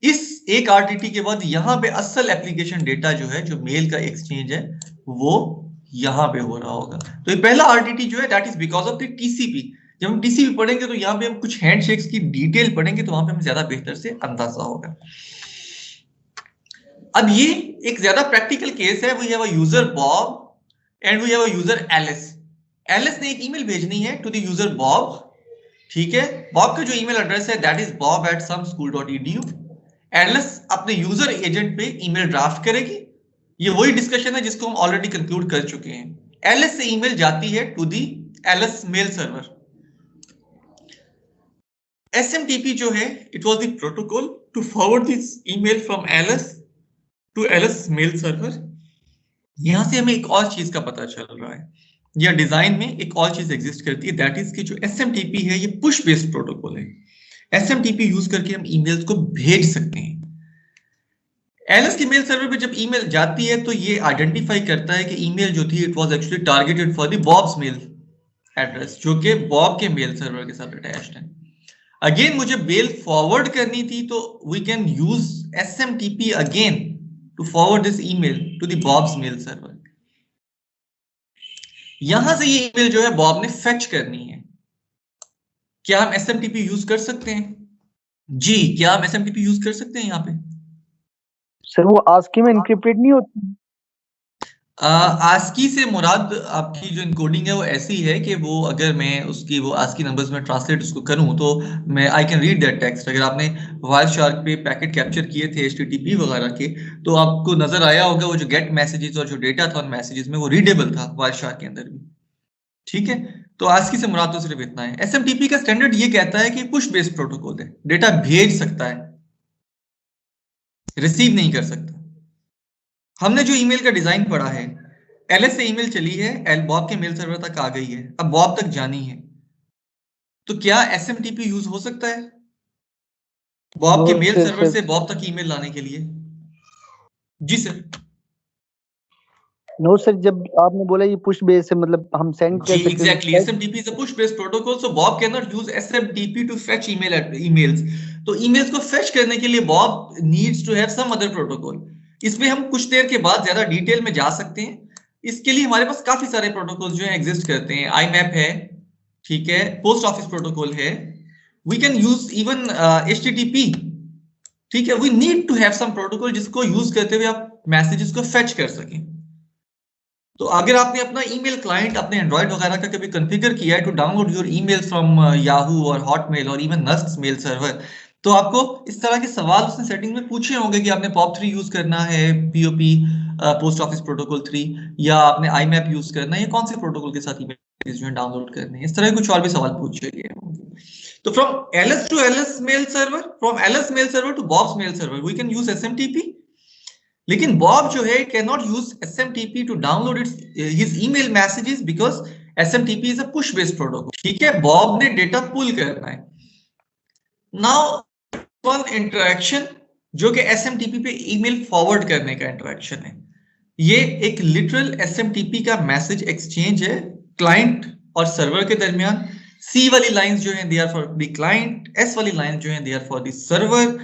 इस एक RTT के बाद यहाँ पे असल एप्लीकेशन डेटा जो है, जो मेल का एक्सचेंज है, वो यहाँ पे हो रहा होगा। तो ये पहला RTT जो है that is because of the TCP। जब हम TCP पढ़ेंगे तो यहाँ पे हम कुछ हैंडशेक्स की डिटेल पढ़ेंगे तो वहां पे हमें ज्यादा बेहतर से अंदाजा होगा। अब ये एक ज्यादा प्रैक्टिकल केस है। We have a user Bob and we have a user Alice. Alice ने एक ईमेल भेजनी है टू द यूजर बॉब, ठीक है। बॉब का जो ईमेल एड्रेस है दैट इज bob@someschool.edu। एलिस अपने यूजर एजेंट पे ईमेल ड्राफ्ट करेगी। ये वही डिस्कशन है जिसको हम ऑलरेडी कंक्लूड कर चुके हैं। एलिस से ईमेल जाती है to the Alice mail server. SMTP जो है it was the protocol to forward this email from Alice to Alice mail server. यहां से हमें एक और चीज का पता चल रहा है, या डिजाइन में एक और चीज एग्जिस्ट करती है, दैट इज कि जो SMTP है ये पुश बेस्ड प्रोटोकॉल है। SMTP यूज करके हम ईमेल्स को भेज सकते हैं। एलिस की मेल सर्वर पे जब ईमेल जाती है तो ये आइडेंटिफाई करता है कि ईमेल जो थी it was actually targeted for the Bob's mail address, जो कि बॉब के मेल सर्वर के साथ अटैच्ड है। अगेन मुझे मेल फॉरवर्ड करनी थी तो we can use SMTP again to forward this email to the Bob's mail server. यहां से ये ईमेल जो है बॉब ने फेच करनी है। क्या हम SMTP यूज कर सकते हैं? जी, क्या हम SMTP यूज कर सकते हैं यहाँ पे? सर वो ASCII में इनक्रिप्टेड नहीं होती? आस्की से मुराद आपकी जो इनकोडिंग है वो ऐसी है कि वो अगर मैं उसकी वो आस्की नंबर्स में ट्रांसलेट उसको करूं तो मैं I can read that text. अगर आपने वायरशार्क पे पैकेट कैप्चर किए थे HTTP वगैरह के, तो आपको नजर आया होगा वो जो गेट मैसेजेस और जो डेटा था उन मैसेजेस में वो रीडेबल था वायरशार्क के अंदर भी। ठीक है, तो आस्की से मुराद तो सिर्फ इतना है। SMTP का स्टैंडर्ड ये कहता है कि पुश बेस्ड प्रोटोकॉल है, डेटा भेज सकता है, रिसीव नहीं कर सकता। हमने जो ईमेल का डिजाइन पढ़ा है, LS से ईमेल चली है, बॉब के मेल सर्वर तक आ गई है, अब बॉब तक जानी है, तो क्या SMTP यूज हो सकता है बॉब के मेल सर्वर से बॉब तक ईमेल लाने के लिए? जी सर। नो सर, जब आपने बोला ये पुश बेस है, मतलब हम सेंड कर सकते हैं। Exactly, SMTP is a push based protocol, so Bob can not use SMTP to fetch emails. तो ईमेल्स को फेच करने के लिए Bob needs to have some other protocol. इसमें हम कुछ देर के बाद ज्यादा डिटेल में जा सकते हैं। इसके लिए हमारे पास काफी सारे प्रोटोकॉल जो है एग्जिस्ट करते हैं। IMAP है, ठीक है, पोस्ट ऑफिस प्रोटोकॉल है, we can use even HTTP। ठीक है, we need to have some protocol जिसको यूज करते हुए आप मैसेजेस को फेच कर सकें। तो अगर आपने अपना ईमेल क्लाइंट अपने एंड्रॉइड वगैरह का कभी कॉन्फ़िगर किया है to download your email from Yahoo और हॉटमेल और इवन नस्क मेल सर्वर, तो आपको इस तरह के सवाल उसने सेटिंग में पूछे होंगे कि आपने POP3 यूज करना है, POP पोस्ट ऑफिस प्रोटोकॉल 3, या आपने IMAP यूज करना है, या कौन से प्रोटोकॉल के साथ ईमेल जो है डाउनलोड करने हैं। इस तरह के कुछ और भी सवाल पूछे गए होंगे। तो from LS to LS mail server, from LS mail server to Bob's mail server, we can use SMTP। लेकिन बॉब जो है can not use SMTP to download his email messages because SMTP is a push based protocol. ठीक है, Bob ने data पुल करना है। Now one interaction जो कि SMTP पे ईमेल फॉरवर्ड करने का इंटरेक्शन है, ये एक लिटरल SMTP का मैसेज एक्सचेंज है क्लाइंट और सर्वर के दरमियान। C वाली लाइंस जो हैं they are for the client, S वाली लाइंस जो हैं they are for the server.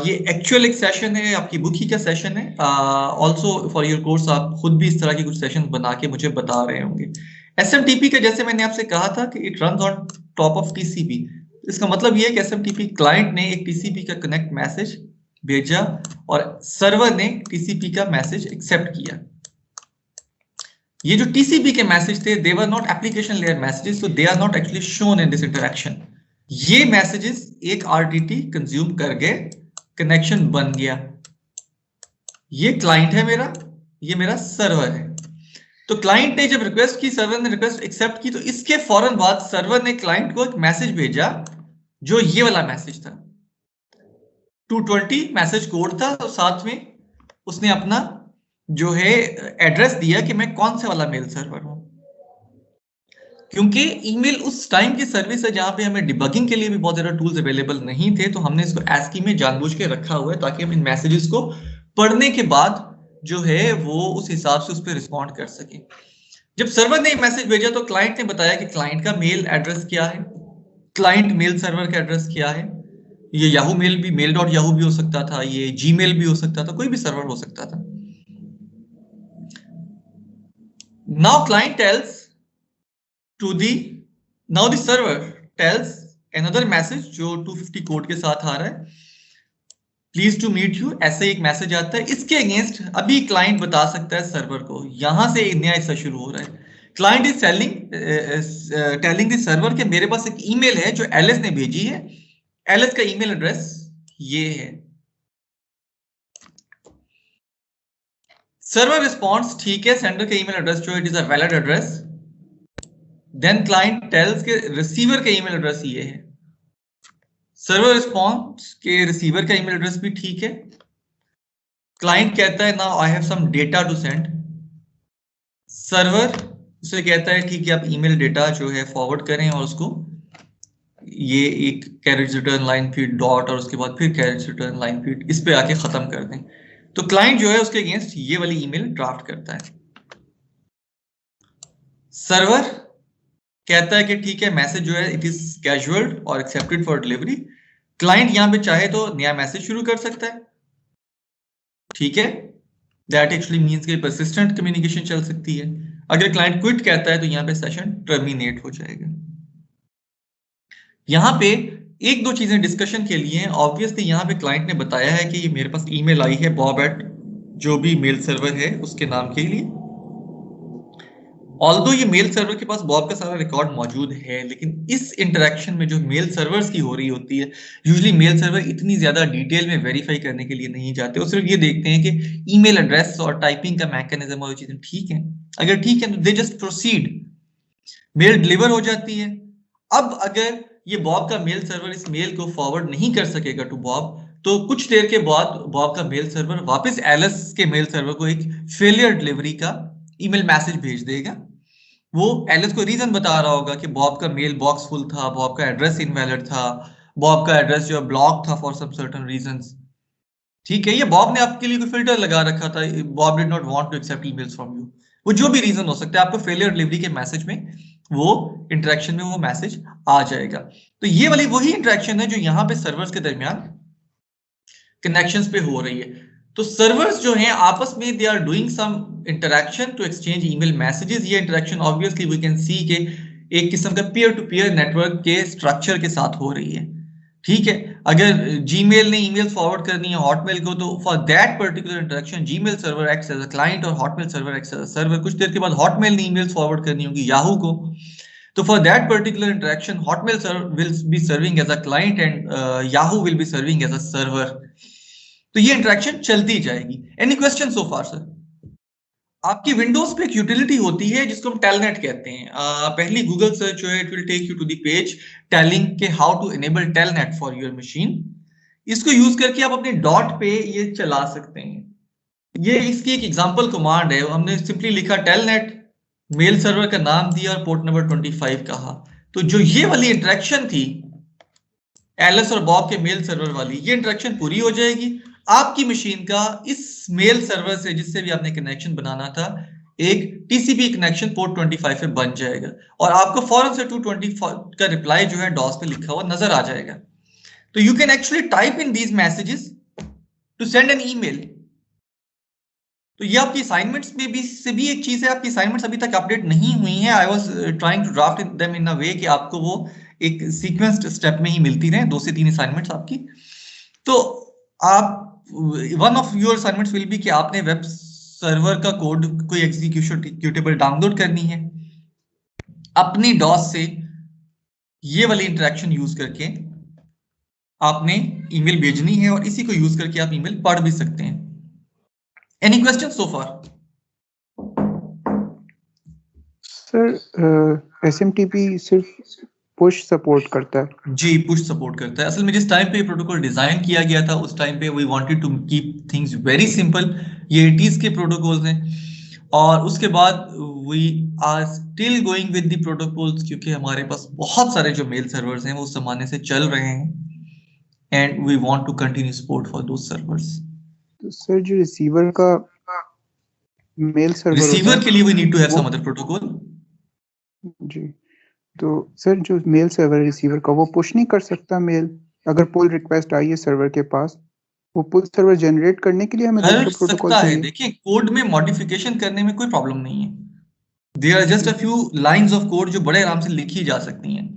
ये एक्चुअल एक सेशन है, आपकी बुकी का सेशन है। ऑल्सो फॉर योर कोर्स आप खुद भी इस तरह के कुछ सेशन बना के मुझे बता रहे होंगे। SMTP का जैसे मैंने आपसे कहा था कि it runs on top of TCP। इसका मतलब ये है कि SMTP क्लाइंट ने एक TCP का कनेक्ट मैसेज भेजा और सर्वर ने TCP का मैसेज एक्सेप्ट किया। ये जो TCP के मैसेज थे they were not application layer messages, so they are not actually shown in this interaction. ये मैसेजेस एक RTT कंज्यूम कर गए, कनेक्शन बन गया। ये क्लाइंट है मेरा, ये मेरा सर्वर है। तो क्लाइंट ने जब रिक्वेस्ट की, सर्वर ने रिक्वेस्ट एक्सेप्ट की, तो इसके फौरन बाद सर्वर ने क्लाइंट को एक मैसेज भेजा जो ये वाला मैसेज था। 220 मैसेज कोड था, तो साथ में उसने अपना जो है एड्रेस दिया कि मैं कौन से वाला मेल सर्वर हूं। क्योंकि ईमेल उस टाइम की सर्विस है जहां पे हमें डिबगिंग के लिए भी बहुत ज्यादा टूल्स अवेलेबल नहीं थे, तो हमने इसको ASCII में जानबूझ के रखा हुआ है ताकि हम इन मैसेजेस को पढ़ने के बाद जो है वो उस हिसाब से उस पर रिस्पॉन्ड कर सके। जब सर्वर ने मैसेज भेजा तो क्लाइंट ने बताया कि क्लाइंट का मेल एड्रेस क्या है, क्लाइंट मेल सर्वर का एड्रेस क्या है। ये याहू मेल भी, mail.yahoo भी हो सकता था, ये Gmail भी हो सकता था, कोई भी सर्वर हो सकता था। Now client tells to the now the server tells another message जो 250 कोड के साथ आ रहा है, प्लीज टू मीट यू, ऐसे एक मैसेज आता है। इसके अगेंस्ट अभी क्लाइंट बता सकता है सर्वर को, यहां से एक नया हिस्सा शुरू हो रहा है। Client is telling the server के मेरे पास एक ईमेल है जो LS ने भेजी है, LS का ईमेल एड्रेस ये है। सर्वर रिस्पॉन्स, ठीक है, सेंडर का ईमेल एड्रेस जो it is a valid address. Then client tells के रिसीवर का ईमेल एड्रेस ये है। सर्वर रिस्पॉन्स के रिसीवर का ईमेल एड्रेस भी ठीक है। क्लाइंट कहता है now I have some data to send. Server उसे कहता है ठीक है, आप ईमेल डेटा जो है फॉरवर्ड करें और उसको ये एक carriage return line feed dot और उसके बाद फिर कैरेज रिटर्न लाइन फीड इस पे आके खत्म कर दें। तो क्लाइंट जो है उसके अगेंस्ट ये वाली ईमेल ड्राफ्ट करता है। सर्वर कहता है कि ठीक है, मैसेज जो है इट इज कैजुअल और एक्सेप्टेड फॉर डिलीवरी। क्लाइंट यहां पे चाहे तो नया मैसेज शुरू कर सकता है, ठीक है, दैट एक्चुअली मींस कि परसिस्टेंट कम्युनिकेशन चल सकती है। अगर क्लाइंट क्विट कहता है तो यहां पे सेशन टर्मिनेट हो जाएगा। यहां पे एक दो चीजें डिस्कशन के लिए हैं। ऑब्वियसली यहाँ पे क्लाइंट ने बताया है कि ये मेरे पास ईमेल आई है बॉब एट जो भी मेल सर्वर है उसके नाम के लिए। ऑल्दो ये मेल सर्वर के पास बॉब का सारा रिकॉर्ड मौजूद है, लेकिन इस इंटरेक्शन में जो मेल सर्वर्स की हो रही होती है, यूजुअली मेल सर्वर इतनी ज्यादा डिटेल में वेरीफाई करने के लिए नहीं जाते, वो सिर्फ ये देखते हैं कि ईमेल एड्रेस और टाइपिंग का मैकेनिज्म और चीजें ठीक है। अगर ठीक है तो they just proceed, mail deliver हो जाती है। अब अगर ये बॉब का मेल सर्वर इस मेल को फॉरवर्ड नहीं कर सकेगा टू बॉब, तो कुछ देर के बाद बॉब का मेल सर्वर वापस एलिस के मेल सर्वर को एक फेलियर डिलीवरी का ईमेल मैसेज भेज देगा। वो एलिस को रीजन बता रहा होगा कि बॉब का मेल बॉक्स फुल था, बॉब का एड्रेस इनवैलिड था, बॉब का एड्रेस जो ब्लॉक था फॉर सम सर्टेन रीजंस। ठीक है, ये बॉब ने आपके लिए कोई फिल्टर लगा रखा था, Bob did not want to accept emails from you, वो जो भी रीजन हो सकता है, आपको फेलियर डिलीवरी के मैसेज में वो इंटरेक्शन में वो मैसेज आ जाएगा। तो ये वाली वही इंटरेक्शन है जो यहाँ पे सर्वर्स के दरमियान कनेक्शंस पे हो रही है। तो सर्वर्स जो हैं आपस में they are doing some interaction to exchange email messages. ये interaction obviously we can see के एक किस्म का पीयर टू पीयर नेटवर्क के स्ट्रक्चर के साथ हो रही है। ठीक है, अगर जीमेल ने ईमेल फॉरवर्ड करनी है हॉटमेल को, तो for that particular interaction Gmail server acts as a client और Hotmail server acts as a server. कुछ देर के बाद हॉटमेल ने ईमेल फॉरवर्ड करनी होगी याहू को, तो for that particular interaction Hotmail will be serving as a client and Yahoo will be serving as a server. तो ये इंटरेक्शन चलती जाएगी। Any question so far sir? आपकी विंडोज पे एक यूटिलिटी होती है जिसको हम टेलनेट कहते हैं। पहली गूगल सर्च जो है it will take you to the page telling के how to enable telnet for your machine. इसको यूज करके आप अपने डॉट पे ये चला सकते हैं। ये इसकी एक एग्जांपल कमांड है। हमने सिंपली लिखा टेलनेट, मेल सर्वर का नाम दिया और पोर्ट नंबर 25 कहा। तो जो ये वाली इंटरेक्शन थी एलिस और बॉब के मेल सर्वर वाली, ये इंटरेक्शन पूरी हो जाएगी। आपकी मशीन का इस मेल सर्वर से जिससे भी आपने कनेक्शन बनाना था एक टीसीपी कनेक्शन पोर्ट 25 पे बन जाएगा और आपको फौरन से 225 का रिप्लाई जो है डॉस पे लिखा हुआ नजर आ जाएगा। तो you can actually type in these messages to send an email. तो ये आपकी असाइनमेंट्स में भी से भी एक चीज है। आपकी असाइनमेंट्स अभी तक अपडेट नहीं हुई हैं। I was trying to draft them in a way कि आपको वो एक सीक्वेंस्ड स्टेप में ही मिलती रहे, 2 से 3 असाइनमेंट्स आपकी। तो आप one of your assignments will be कि आपने वेब सर्वर का कोड कोई एग्जीक्यूटेबल डाउनलोड करनी है, अपनी डॉस से ये वाली इंटरेक्शन यूज करके आपने ईमेल भेजनी है और इसी को यूज करके आप ईमेल पढ़ भी सकते हैं। Any question so far? Sir SMTP सिर्फ पुश सपोर्ट करता है? जी, पुश सपोर्ट करता है। असल में जिस टाइम पे ये प्रोटोकॉल डिजाइन किया गया था उस टाइम पे we wanted to keep things very simple. ये 80s के प्रोटोकॉल्स हैं और उसके बाद we are still going with the protocols क्योंकि हमारे पास बहुत सारे जो मेल सर्वर्स हैं वो उस जमाने से चल रहे हैं and we want to continue support for those servers. तो सर जो रिसीवर का मेल सर्वर रिसीवर के लिए we need to have some other protocol. जी, तो सर जो मेल सर्वर रिसीवर का वो पुश नहीं कर सकता मेल? अगर पुल रिक्वेस्ट आई है सर्वर के पास, वो पुल सर्वर जनरेट करने के लिए हमें दूसरा प्रोटोकॉल चाहिए। देखिए, कोड में मॉडिफिकेशन करने में कोई प्रॉब्लम नहीं है। There are just a few lines of code जो बड़े आराम से लिखी जा सकती हैं,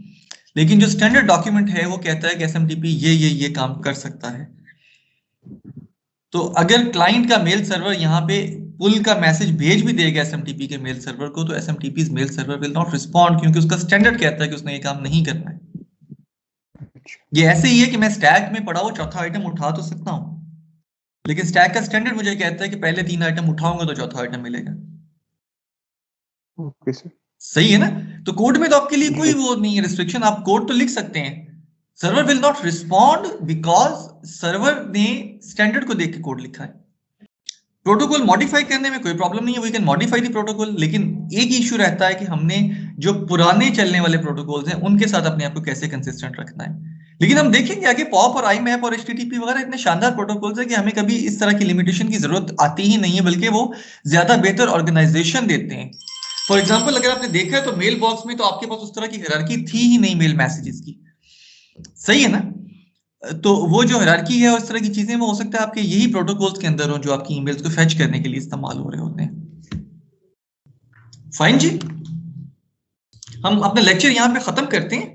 लेकिन जो स्टैंडर्ड डॉक्यूमेंट है वो कहता है कि एसएमटीपी ये काम कर सकता है। तो अगर क्लाइंट का मेल सर्वर यहाँ पे पुल का मैसेज भेज भी देगा एसएमटीपी के मेल सर्वर को, तो SMTP mail server will not respond क्योंकि उसका स्टैंडर्ड कहता है कि उसने ये काम नहीं करना है। ये ऐसे ही है कि मैं स्टैक में पड़ा हुआ चौथा आइटम उठा तो सकता हूं, लेकिन स्टैक का स्टैंडर्ड मुझे कहता है कि पहले 3 आइटम उठाऊंगा तो चौथा आइटम मिलेगा। ओके सर, सही है ना? तो कोड में तो आपके लिए कोई वो नहीं है रिस्ट्रिक्शन, आप कोड तो लिख सकते हैं। Server will not respond because server ने स्टैंडर्ड को देख के कोड लिखा है। प्रोटोकॉल मॉडिफाई करने में कोई प्रॉब्लम नहीं है, we can modify the protocol, लेकिन एक इश्यू रहता है कि हमने जो पुराने चलने वाले प्रोटोकॉल्स हैं उनके साथ अपने आप को कैसे कंसिस्टेंट रखना है। लेकिन हम देखेंगे आगे पॉप और आईमैप और एचटीटीपी वगैरह इतने शानदार प्रोटोकॉल्स हैं कि हमें कभी इस तरह की लिमिटेशन की जरूरत आती ही नहीं है, बल्कि वो ज्यादा बेहतर ऑर्गेनाइजेशन देते हैं। फॉर एग्जाम्पल अगर आपने देखा है तो मेल बॉक्स में तो आपके पास उस तरह की हायरार्की थी ही नहीं मेल मैसेजेस की, सही है ना? तो वो जो हायरार्की है और इस तरह की चीजें वो हो सकता है आपके यही प्रोटोकॉल्स के अंदर हो जो आपकी ईमेल्स को फेच करने के लिए इस्तेमाल हो रहे होते हैं। फाइन जी, हम अपना लेक्चर यहाँ पे खत्म करते हैं।